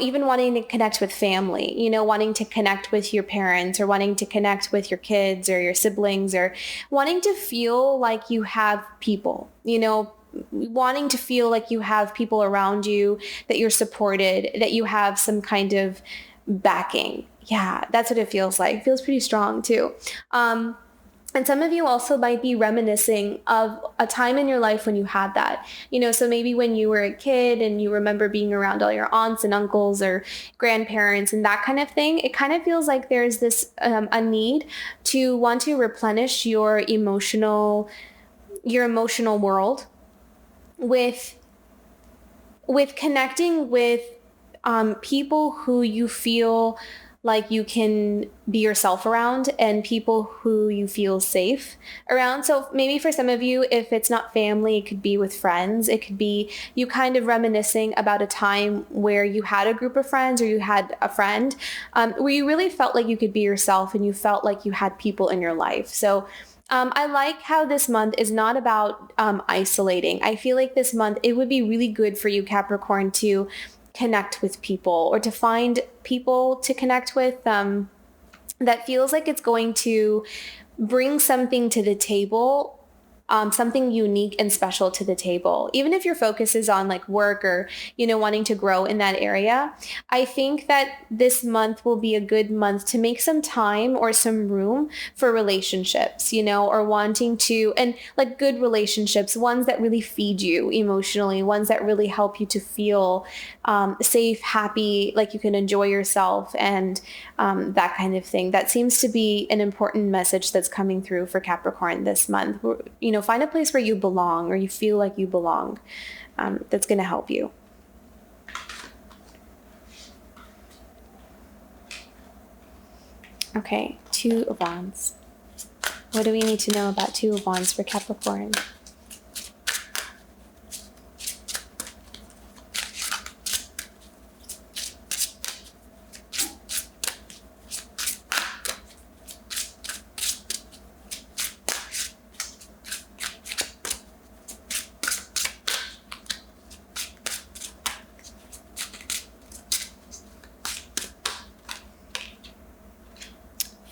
even wanting to connect with family, wanting to connect with your parents, or wanting to connect with your kids or your siblings, or wanting to feel like you have people, wanting to feel like you have people around you, that you're supported, that you have some kind of backing. Yeah, that's what it feels like. It feels pretty strong too. And some of you also might be reminiscing of a time in your life when you had that, so maybe when you were a kid and you remember being around all your aunts and uncles or grandparents and that kind of thing. It kind of feels like there's this, a need to want to replenish your emotional world with connecting with people who you feel like you can be yourself around, and people who you feel safe around. So maybe for some of you, if it's not family, it could be with friends. It could be you kind of reminiscing about a time where you had a group of friends, or you had a friend where you really felt like you could be yourself and you felt like you had people in your life. So I like how this month is not about isolating. I feel like this month it would be really good for you, Capricorn, to connect with people, or to find people to connect with. that feels like it's going to bring something to the table, something unique and special to the table. Even if your focus is on like work or, wanting to grow in that area, I think that this month will be a good month to make some time or some room for relationships, or wanting to, and like good relationships, ones that really feed you emotionally, ones that really help you to feel safe, happy, like you can enjoy yourself, and that kind of thing. That seems to be an important message that's coming through for Capricorn this month. Find a place where you belong or you feel like you belong. That's going to help you. Okay, Two of Wands. What do we need to know about Two of Wands for Capricorn?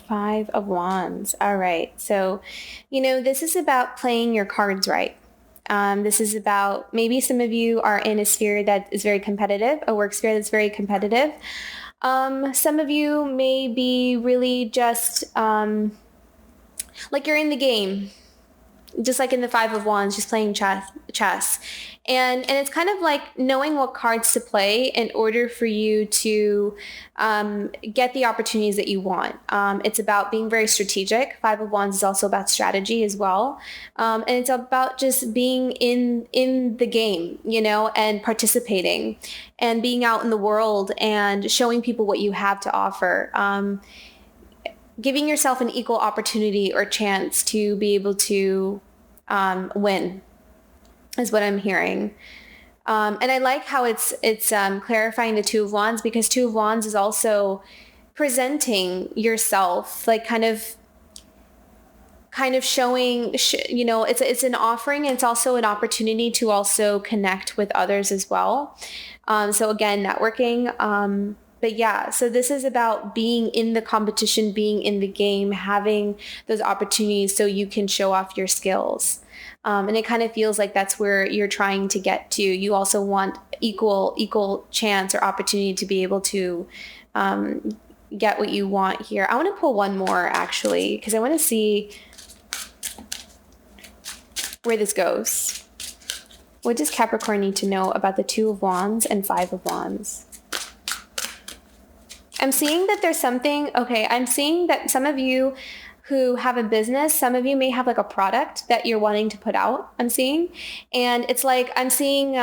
Five of Wands. All right. So, this is about playing your cards right. This is about, maybe some of you are in a sphere that is very competitive, a work sphere that's very competitive. Some of you may be really just like you're in the game, just like in the Five of Wands, just playing chess. And it's kind of like knowing what cards to play in order for you to get the opportunities that you want. It's about being very strategic. Five of Wands is also about strategy as well. And it's about just being in the game, and participating and being out in the world and showing people what you have to offer. Giving yourself an equal opportunity or chance to be able to win is what I'm hearing. And I like how it's clarifying the Two of Wands, because Two of Wands is also presenting yourself, like kind of showing, it's an offering, and it's also an opportunity to also connect with others as well. So again, networking. But yeah, so this is about being in the competition, being in the game, having those opportunities so you can show off your skills. And it kind of feels like that's where you're trying to get to. You also want equal chance or opportunity to be able to get what you want here. I want to pull one more, actually, because I want to see where this goes. What does Capricorn need to know about the Two of Wands and Five of Wands? I'm seeing that there's something, I'm seeing that some of you who have a business, some of you may have like a product that you're wanting to put out, I'm seeing. And it's like, I'm seeing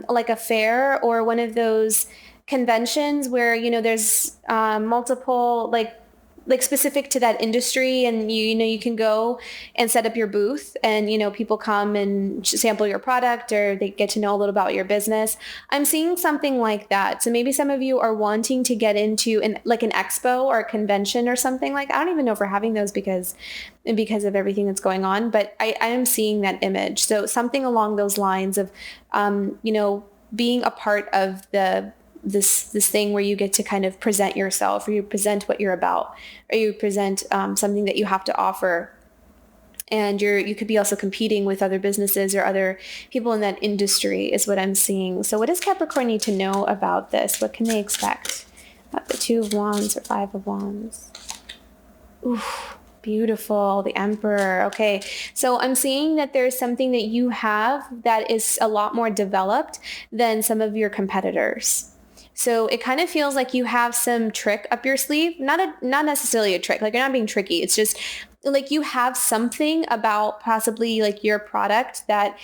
like a fair or one of those conventions where, there's multiple like specific to that industry, and you can go and set up your booth, and people come and sample your product, or they get to know a little about your business. I'm seeing something like that. So maybe some of you are wanting to get into an expo or a convention or something like. I don't even know if we're having those because of everything that's going on, but I am seeing that image. So something along those lines of being a part of this thing where you get to kind of present yourself, or you present what you're about, or you present something that you have to offer. And you could be also competing with other businesses or other people in that industry is what I'm seeing. So what does Capricorn need to know about this? What can they expect about the Two of Wands or Five of Wands? Ooh, beautiful. The Emperor. Okay. So I'm seeing that there's something that you have that is a lot more developed than some of your competitors. So it kind of feels like you have some trick up your sleeve, not necessarily a trick, like you're not being tricky. It's just like you have something about possibly like your product that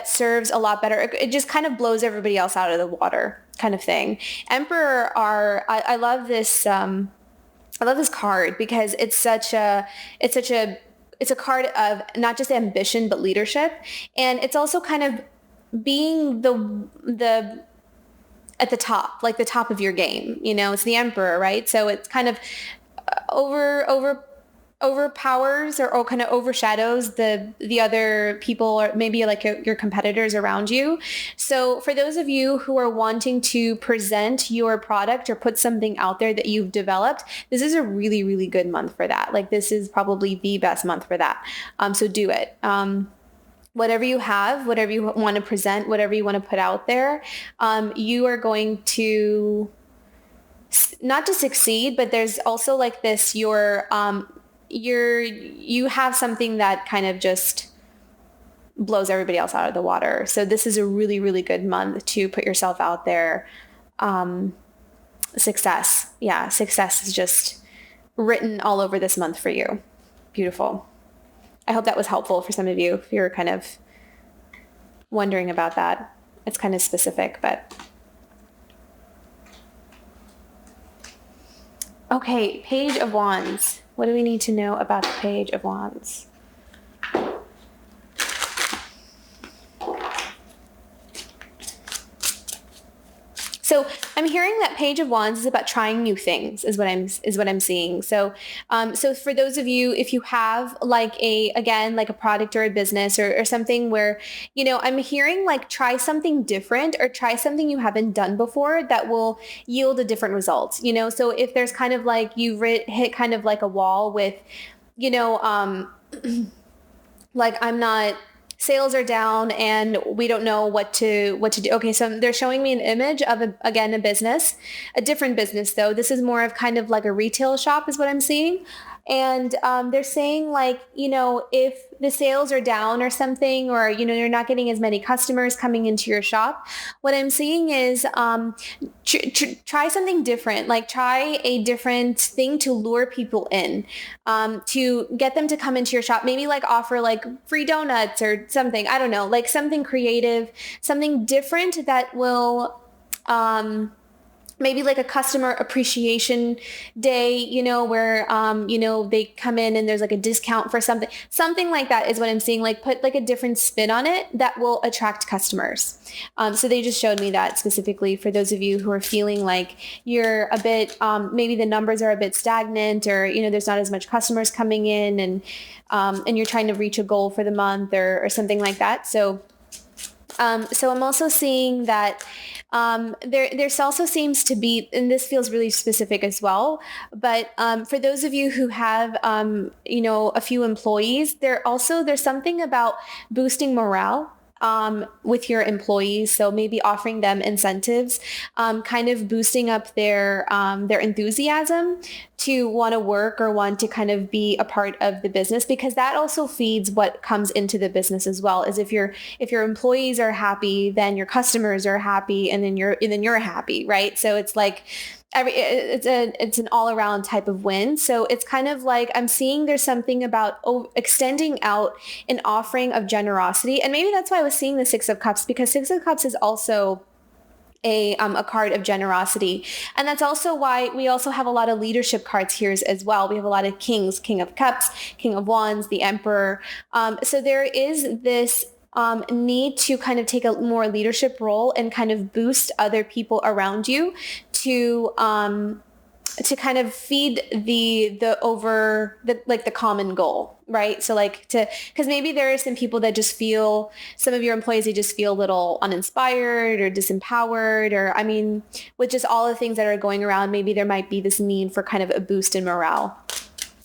serves a lot better. It just kind of blows everybody else out of the water kind of thing. Emperor I love this. I love this card because it's a card of not just ambition, but leadership. And it's also kind of being the at the top, like the top of your game, it's the Emperor, right? So it's kind of overpowers or kind of overshadows the other people or maybe like your competitors around you. So for those of you who are wanting to present your product or put something out there that you've developed, this is a really, really good month for that. Like this is probably the best month for that. So do it. Whatever you have, whatever you want to present, whatever you want to put out there, you are going to not to succeed, but there's also like this, you have something that kind of just blows everybody else out of the water. So this is a really, really good month to put yourself out there. Success. Yeah. Success is just written all over this month for you. Beautiful. I hope that was helpful for some of you if you're kind of wondering about that. It's kind of specific, but okay. Page of Wands. What do we need to know about the Page of Wands? So I'm hearing that Page of Wands is about trying new things is what I'm seeing. So, so for those of you, if you have like a product or a business or something where, I'm hearing like try something different or try something you haven't done before that will yield a different result, So if there's kind of like you've hit kind of like a wall with, like sales are down and we don't know what to do. Okay, so they're showing me an image of a business, a different business though. This is more of kind of like a retail shop is what I'm seeing. And they're saying like, if the sales are down or something, or, you're not getting as many customers coming into your shop, what I'm seeing is try something different, like try a different thing to lure people in, to get them to come into your shop, maybe like offer like free donuts or something. I don't know, like something creative, something different that will, maybe like a customer appreciation day, where, they come in and there's like a discount for something like that is what I'm seeing, like put like a different spin on it that will attract customers. So they just showed me that specifically for those of you who are feeling like you're a bit, maybe the numbers are a bit stagnant or, there's not as much customers coming in and you're trying to reach a goal for the month or something like that. So I'm also seeing that there's also seems to be, and this feels really specific as well, but for those of you who have, a few employees, there's something about boosting morale with your employees. So maybe offering them incentives, kind of boosting up their enthusiasm to want to work or want to kind of be a part of the business, because that also feeds what comes into the business as well. Is if your employees are happy, then your customers are happy, and then you're happy, right? So it's like it's an all around type of win. So it's kind of like I'm seeing there's something about extending out an offering of generosity, and maybe that's why I was seeing the Six of Cups, because Six of Cups is also a card of generosity. And that's also why we also have a lot of leadership cards here as well. We have a lot of kings, King of Cups, King of Wands, the Emperor. So there is this need to kind of take a more leadership role and kind of boost other people around you to kind of feed the common goal, right? So because maybe there are some people that just feel, some of your employees, they just feel a little uninspired or disempowered, or with just all the things that are going around, maybe there might be this need for kind of a boost in morale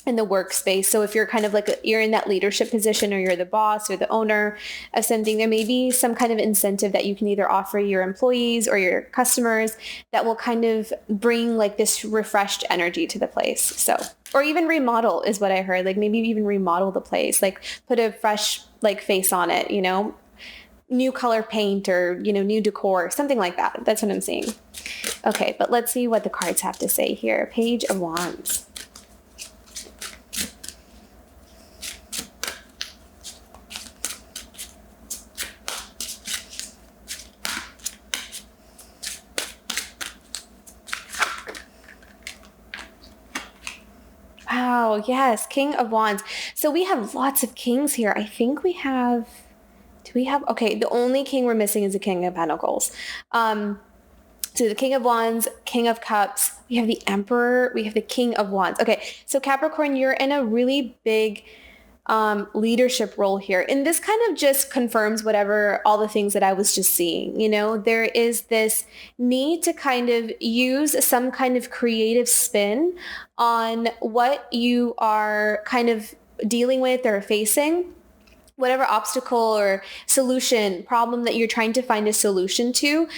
in the workspace. So if you're kind of you're in that leadership position, or you're the boss or the owner of something, there may be some kind of incentive that you can either offer your employees or your customers that will kind of bring this refreshed energy to the place. So, or even remodel is what I heard, maybe even remodel the place, put a fresh face on it, new color paint or, new decor, something like that. That's what I'm seeing. Okay, but let's see what the cards have to say here. Page of Wands. Wow, yes, King of Wands. So we have lots of kings here. I think we have, okay, the only king we're missing is the King of Pentacles. So the King of Wands, King of Cups, We have the Emperor. We have the King of Wands. Okay, so Capricorn, you're in a really big leadership role here. And this kind of just confirms whatever, all the things that I was just seeing. You know, there is this need to kind of use some kind of creative spin on what you are kind of dealing with or facing, whatever obstacle or solution problem that you're trying to find a solution to,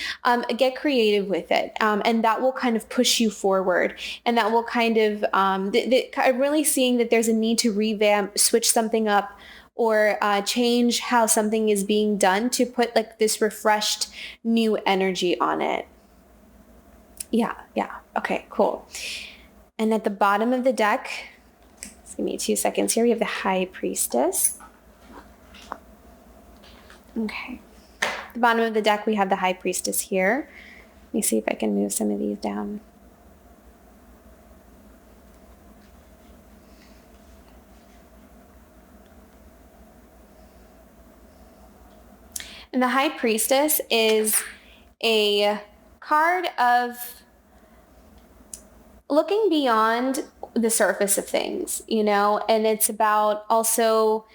get creative with it. And that will kind of push you forward. And that will kind of, I'm really seeing that there's a need to revamp, switch something up, or change how something is being done to put like this refreshed new energy on it. Yeah. Okay, cool. And at the bottom of the deck, just give me 2 seconds here, we have the High Priestess. Okay. At the bottom of the deck, we have the High Priestess here. Let me see if I can move some of these down. And the High Priestess is a card of looking beyond the surface of things, you know, and it's about also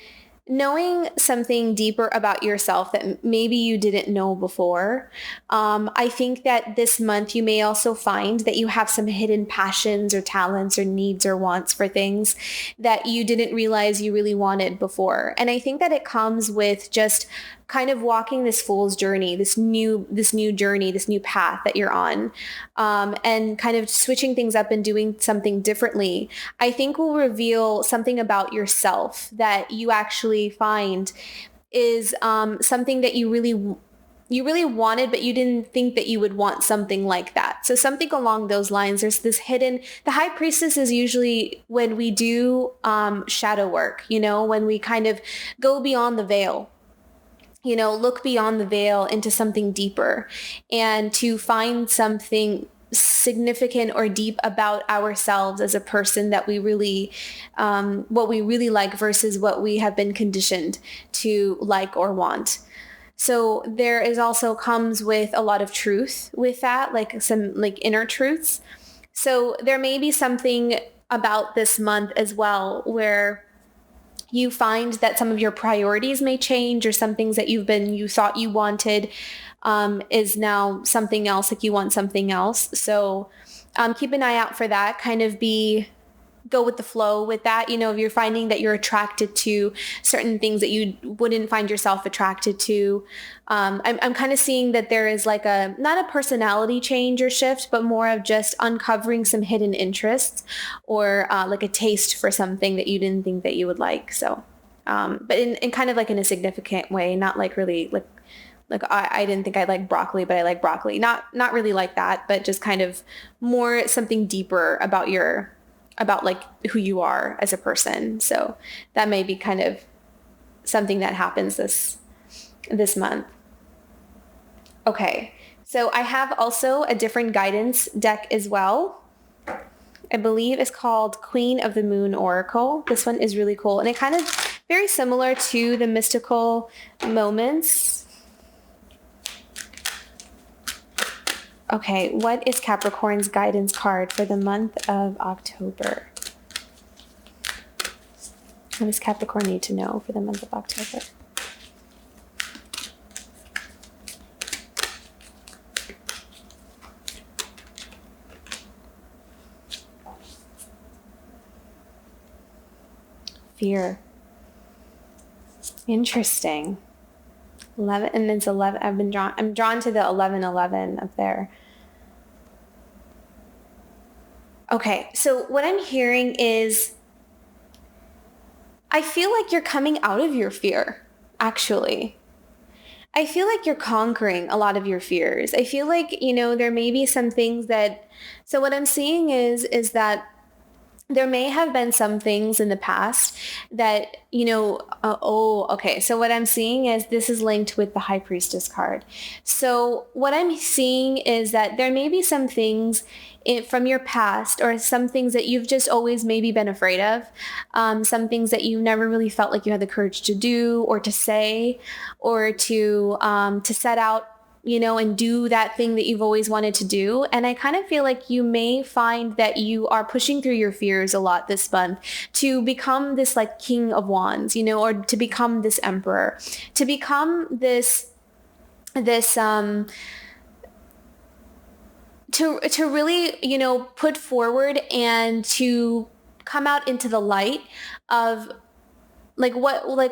knowing something deeper about yourself that maybe you didn't know before. I think that this month you may also find that you have some hidden passions or talents or needs or wants for things that you didn't realize you really wanted before. And I think that it comes with just kind of walking this fool's journey, this new journey, this new path that you're on, and kind of switching things up and doing something differently, I think will reveal something about yourself that you actually find is something that you really wanted, but you didn't think that you would want something like that. So something along those lines. There's this hidden, the High Priestess is usually when we do shadow work, you know, when we kind of go beyond the veil, you know, look beyond the veil into something deeper and to find something significant or deep about ourselves as a person that we really, what we really like versus what we have been conditioned to like or want. So there is also comes with a lot of truth with that, like some like inner truths. So there may be something about this month as well where you find that some of your priorities may change, or some things that you thought you wanted is now something else, like you want something else. So keep an eye out for that. Kind of go with the flow with that. You know, if you're finding that you're attracted to certain things that you wouldn't find yourself attracted to, I'm kind of seeing that there is like not a personality change or shift, but more of just uncovering some hidden interests or like a taste for something that you didn't think that you would like. So, but in kind of like in a significant way, not like really like I didn't think I liked broccoli, but I like broccoli. Not really like that, but just kind of more something deeper about like who you are as a person. So that may be kind of something that happens this month. Okay, so I have also a different guidance deck as well. I believe it's called Queen of the Moon Oracle. This one is really cool, and it kind of very similar to the Mystical Moments. Okay, what is Capricorn's guidance card for the month of October? What does Capricorn need to know for the month of October? Fear. Interesting. 11, and it's 11. I'm drawn to the 1111 up there. Okay, so what I'm hearing is I feel like you're coming out of your fear, actually. I feel like you're conquering a lot of your fears. I feel like, you know, there may be some things that, so what I'm seeing is that there may have been some things in the past that, you know, okay. So what I'm seeing is this is linked with the High Priestess card. So what I'm seeing is that there may be some things from your past, or some things that you've just always maybe been afraid of, some things that you never really felt like you had the courage to do or to say, or to set out and do that thing that you've always wanted to do. And I kind of feel like you may find that you are pushing through your fears a lot this month to become this like King of Wands, or to become this Emperor, to become to really, put forward and to come out into the light of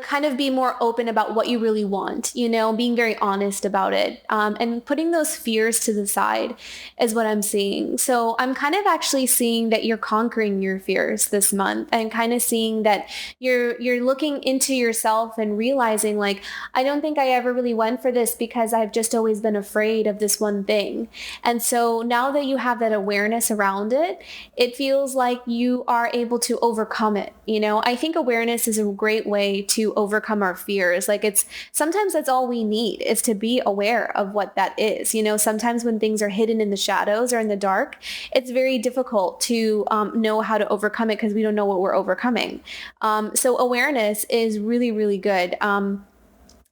kind of be more open about what you really want, being very honest about it, and putting those fears to the side is what I'm seeing. So I'm kind of actually seeing that you're conquering your fears this month, and kind of seeing that you're looking into yourself and realizing like, I don't think I ever really went for this because I've just always been afraid of this one thing. And so now that you have that awareness around it, it feels like you are able to overcome it. I think awareness is a great way to overcome our fears. Like sometimes that's all we need, is to be aware of what that is. Sometimes when things are hidden in the shadows or in the dark, it's very difficult to know how to overcome it because we don't know what we're overcoming. So awareness is really, really good. And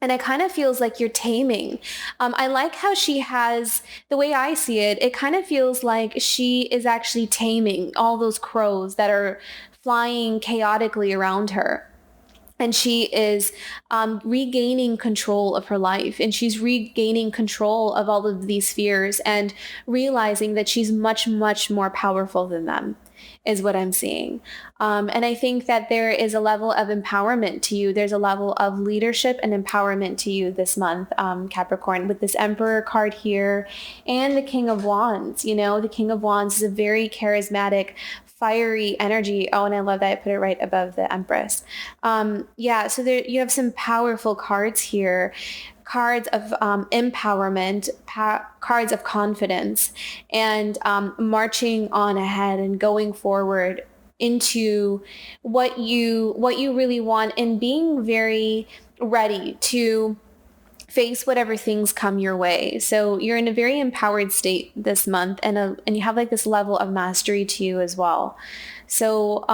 it kind of feels like you're taming. I like how she has, the way I see it, it kind of feels like she is actually taming all those crows that are flying chaotically around her. And she is regaining control of her life, and she's regaining control of all of these fears and realizing that she's much, much more powerful than them, is what I'm seeing. And I think that there is a level of empowerment to you. There's a level of leadership and empowerment to you this month, Capricorn, with this Emperor card here and the King of Wands. The King of Wands is a very charismatic, fiery energy. Oh, and I love that I put it right above the Empress. So there you have some powerful cards here. Cards of empowerment, cards of confidence, and marching on ahead and going forward into what you really want, and being very ready to face whatever things come your way. So you're in a very empowered state this month, and you have like this level of mastery to you as well. So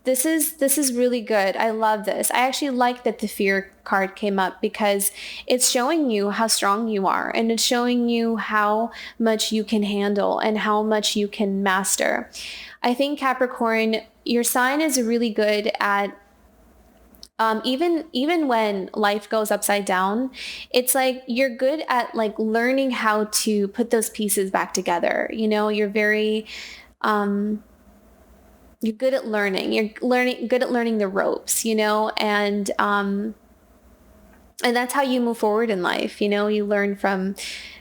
this is really good. I love this. I actually like that the fear card came up because it's showing you how strong you are, and it's showing you how much you can handle and how much you can master. I think Capricorn, your sign is really good at even when life goes upside down, it's like you're good at like learning how to put those pieces back together. You're very you're good at learning. Good at learning the ropes, and that's how you move forward in life. You learn from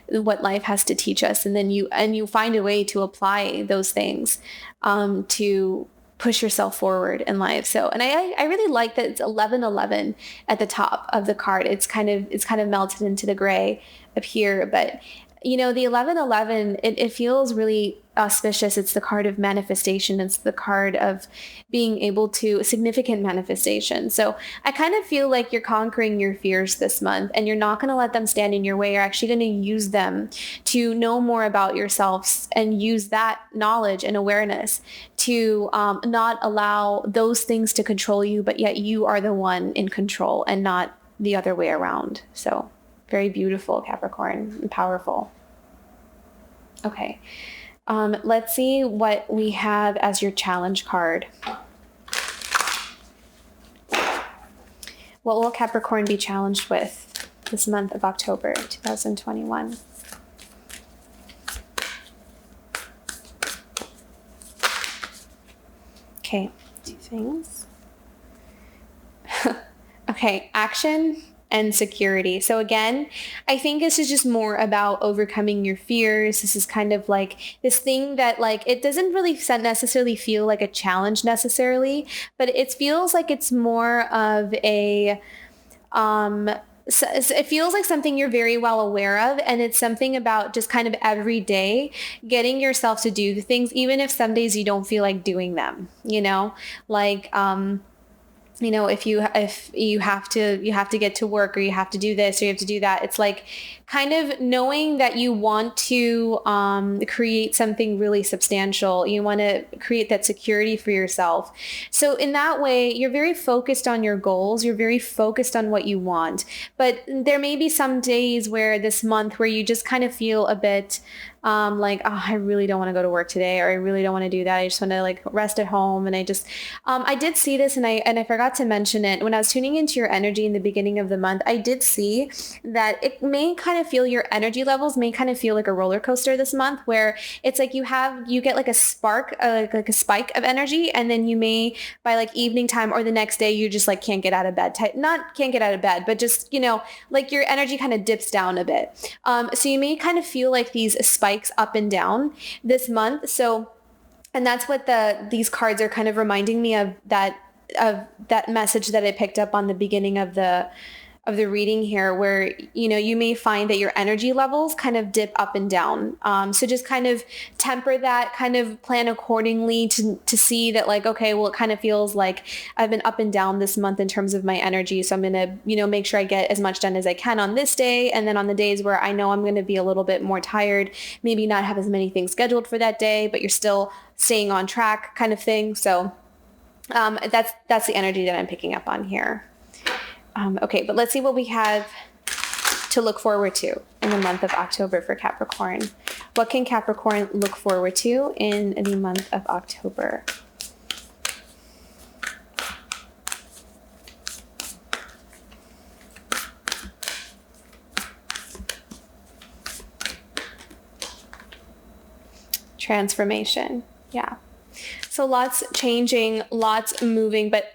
what life has to teach us, and then you find a way to apply those things to push yourself forward in life. So, and I really like that it's 1111 at the top of the card. It's kind of melted into the gray up here, but the 1111, it feels really auspicious. It's the card of manifestation. It's the card of being able to significant manifestation. So I kind of feel like you're conquering your fears this month, and you're not going to let them stand in your way. You're actually going to use them to know more about yourselves, and use that knowledge and awareness to not allow those things to control you, but yet you are the one in control and not the other way around. So very beautiful, Capricorn, and powerful. Okay. Let's see what we have as your challenge card. What will Capricorn be challenged with this month of October 2021? Okay, 2 things. Okay, action and security. So again, I think this is just more about overcoming your fears. This is kind of like this thing that like, it doesn't really necessarily feel like a challenge necessarily, but it feels like it's more of a, so it feels like something you're very well aware of, and it's something about just kind of every day getting yourself to do the things, even if some days you don't feel like doing them, like, if you have to get to work, or you have to do this, or you have to do that, it's like kind of knowing that you want to create something really substantial. You want to create that security for yourself. So in that way, you're very focused on your goals. You're very focused on what you want. But there may be some days where this month where you just kind of feel a bit like, oh, I really don't want to go to work today, or I really don't want to do that. I just want to like rest at home. And I did see this, and I forgot to mention it when I was tuning into your energy in the beginning of the month. I did see that it may kind of feel, your energy levels may kind of feel like a roller coaster this month, where it's like you get like a spark, like a spike of energy, and then you may by like evening time or the next day you just like can't get out of bed. Not can't get out of bed, but just like your energy kind of dips down a bit. So you may kind of feel like these spikes up and down this month. So, and that's what these cards are kind of reminding me of that message that I picked up on the beginning of the reading here, where, you may find that your energy levels kind of dip up and down. So just kind of temper that, kind of plan accordingly to see that like, okay, well, it kind of feels like I've been up and down this month in terms of my energy. So I'm going to, make sure I get as much done as I can on this day. And then on the days where I know I'm going to be a little bit more tired, maybe not have as many things scheduled for that day, but you're still staying on track kind of thing. So that's the energy that I'm picking up on here. Okay, but let's see what we have to look forward to in the month of October for Capricorn. What can Capricorn look forward to in the month of October? Transformation. Yeah. So lots changing, lots moving, but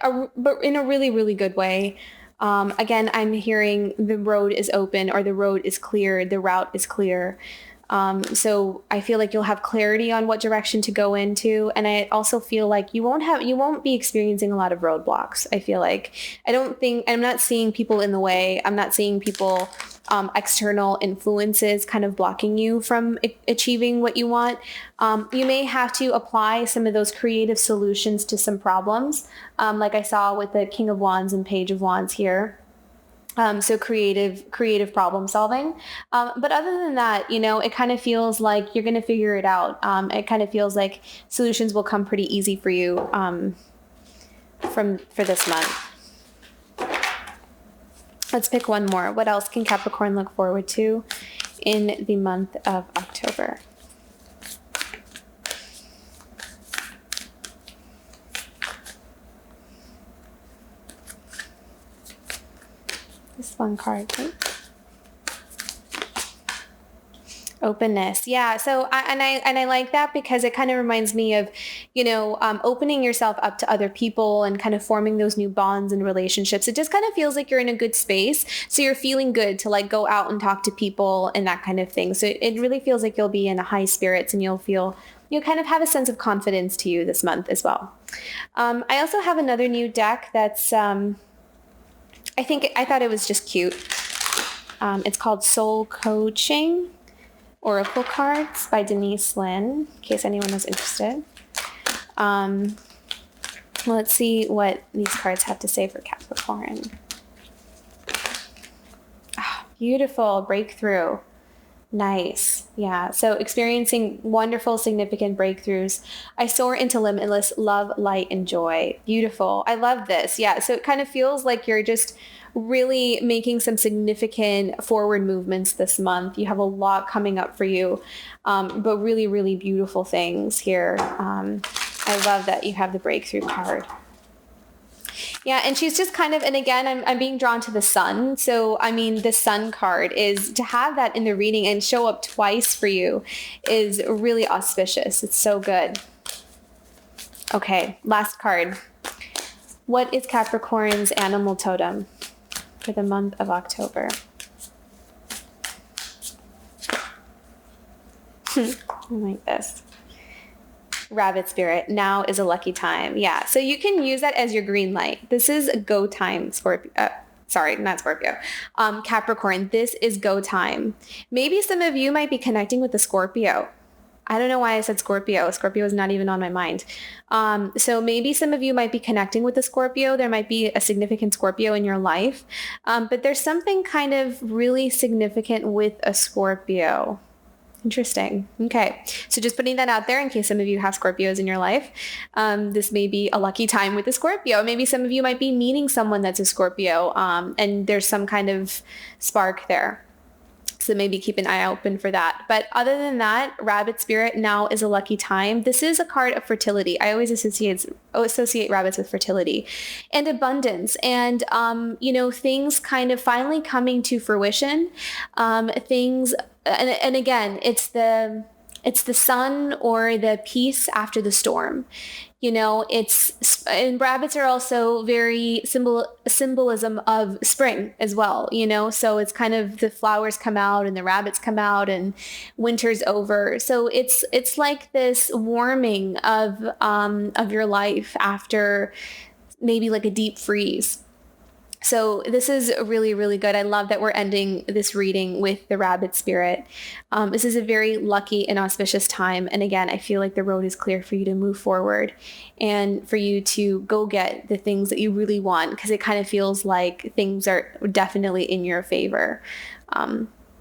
in a really, really good way. Again, I'm hearing the road is open, or the road is clear, the route is clear. So I feel like you'll have clarity on what direction to go into. And I also feel like you won't be experiencing a lot of roadblocks. I feel like, I'm not seeing people in the way. I'm not seeing people, external influences kind of blocking you from achieving what you want. You may have to apply some of those creative solutions to some problems, like I saw with the King of Wands and Page of Wands here. So creative problem solving. But other than that, it kind of feels like you're going to figure it out. It kind of feels like solutions will come pretty easy for you for this month. Let's pick one more. What else can Capricorn look forward to in the month of October? This one card, right? Openness. Yeah. So I like that, because it kind of reminds me of, opening yourself up to other people and kind of forming those new bonds and relationships. It just kind of feels like you're in a good space. So you're feeling good to like go out and talk to people and that kind of thing. So it really feels like you'll be in a high spirits, and you'll kind of have a sense of confidence to you this month as well. I also have another new deck that's, I thought it was just cute. It's called Soul Coaching Oracle Cards by Denise Lynn, in case anyone was interested. Let's see what these cards have to say for Capricorn. Oh, beautiful breakthrough. Nice. Yeah. So experiencing wonderful, significant breakthroughs. I soar into limitless love, light, and joy. Beautiful. I love this. Yeah. So it kind of feels like you're just really making some significant forward movements this month. You have a lot coming up for you, but really, really beautiful things here. I love that you have the breakthrough card. Yeah, and she's just kind of, and again, I'm being drawn to the sun. So, I mean, the sun card is, to have that in the reading and show up twice for you is really auspicious. It's so good. Okay, last card. What is Capricorn's animal totem for the month of October? I like this. Rabbit spirit. Now is a lucky time. Yeah. So you can use that as your green light. This is go time, Scorpio. Sorry, not Scorpio. Capricorn, this is go time. Maybe some of you might be connecting with the Scorpio. I don't know why I said Scorpio. Scorpio is not even on my mind. So maybe some of you might be connecting with a Scorpio. There might be a significant Scorpio in your life. But there's something kind of really significant with a Scorpio. Interesting. Okay. So just putting that out there in case some of you have Scorpios in your life. This may be a lucky time with a Scorpio. Maybe some of you might be meeting someone that's a Scorpio, and there's some kind of spark there. So maybe keep an eye open for that. But other than that, Rabbit Spirit, now is a lucky time. This is a card of fertility. I always associate rabbits with fertility and abundance and, things kind of finally coming to fruition. Things, and again, it's the sun or the peace after the storm. And rabbits are also very symbolism of spring as well, so it's kind of the flowers come out and the rabbits come out and winter's over. So it's like this warming of your life after maybe like a deep freeze. So this is really, really good. I love that we're ending this reading with the Rabbit Spirit. This is a very lucky and auspicious time. And again, I feel like the road is clear for you to move forward and for you to go get the things that you really want, because it kind of feels like things are definitely in your favor.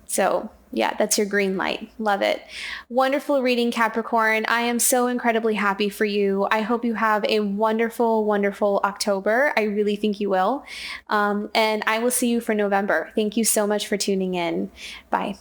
So yeah, that's your green light. Love it. Wonderful reading, Capricorn. I am so incredibly happy for you. I hope you have a wonderful, wonderful October. I really think you will. And I will see you for November. Thank you so much for tuning in. Bye.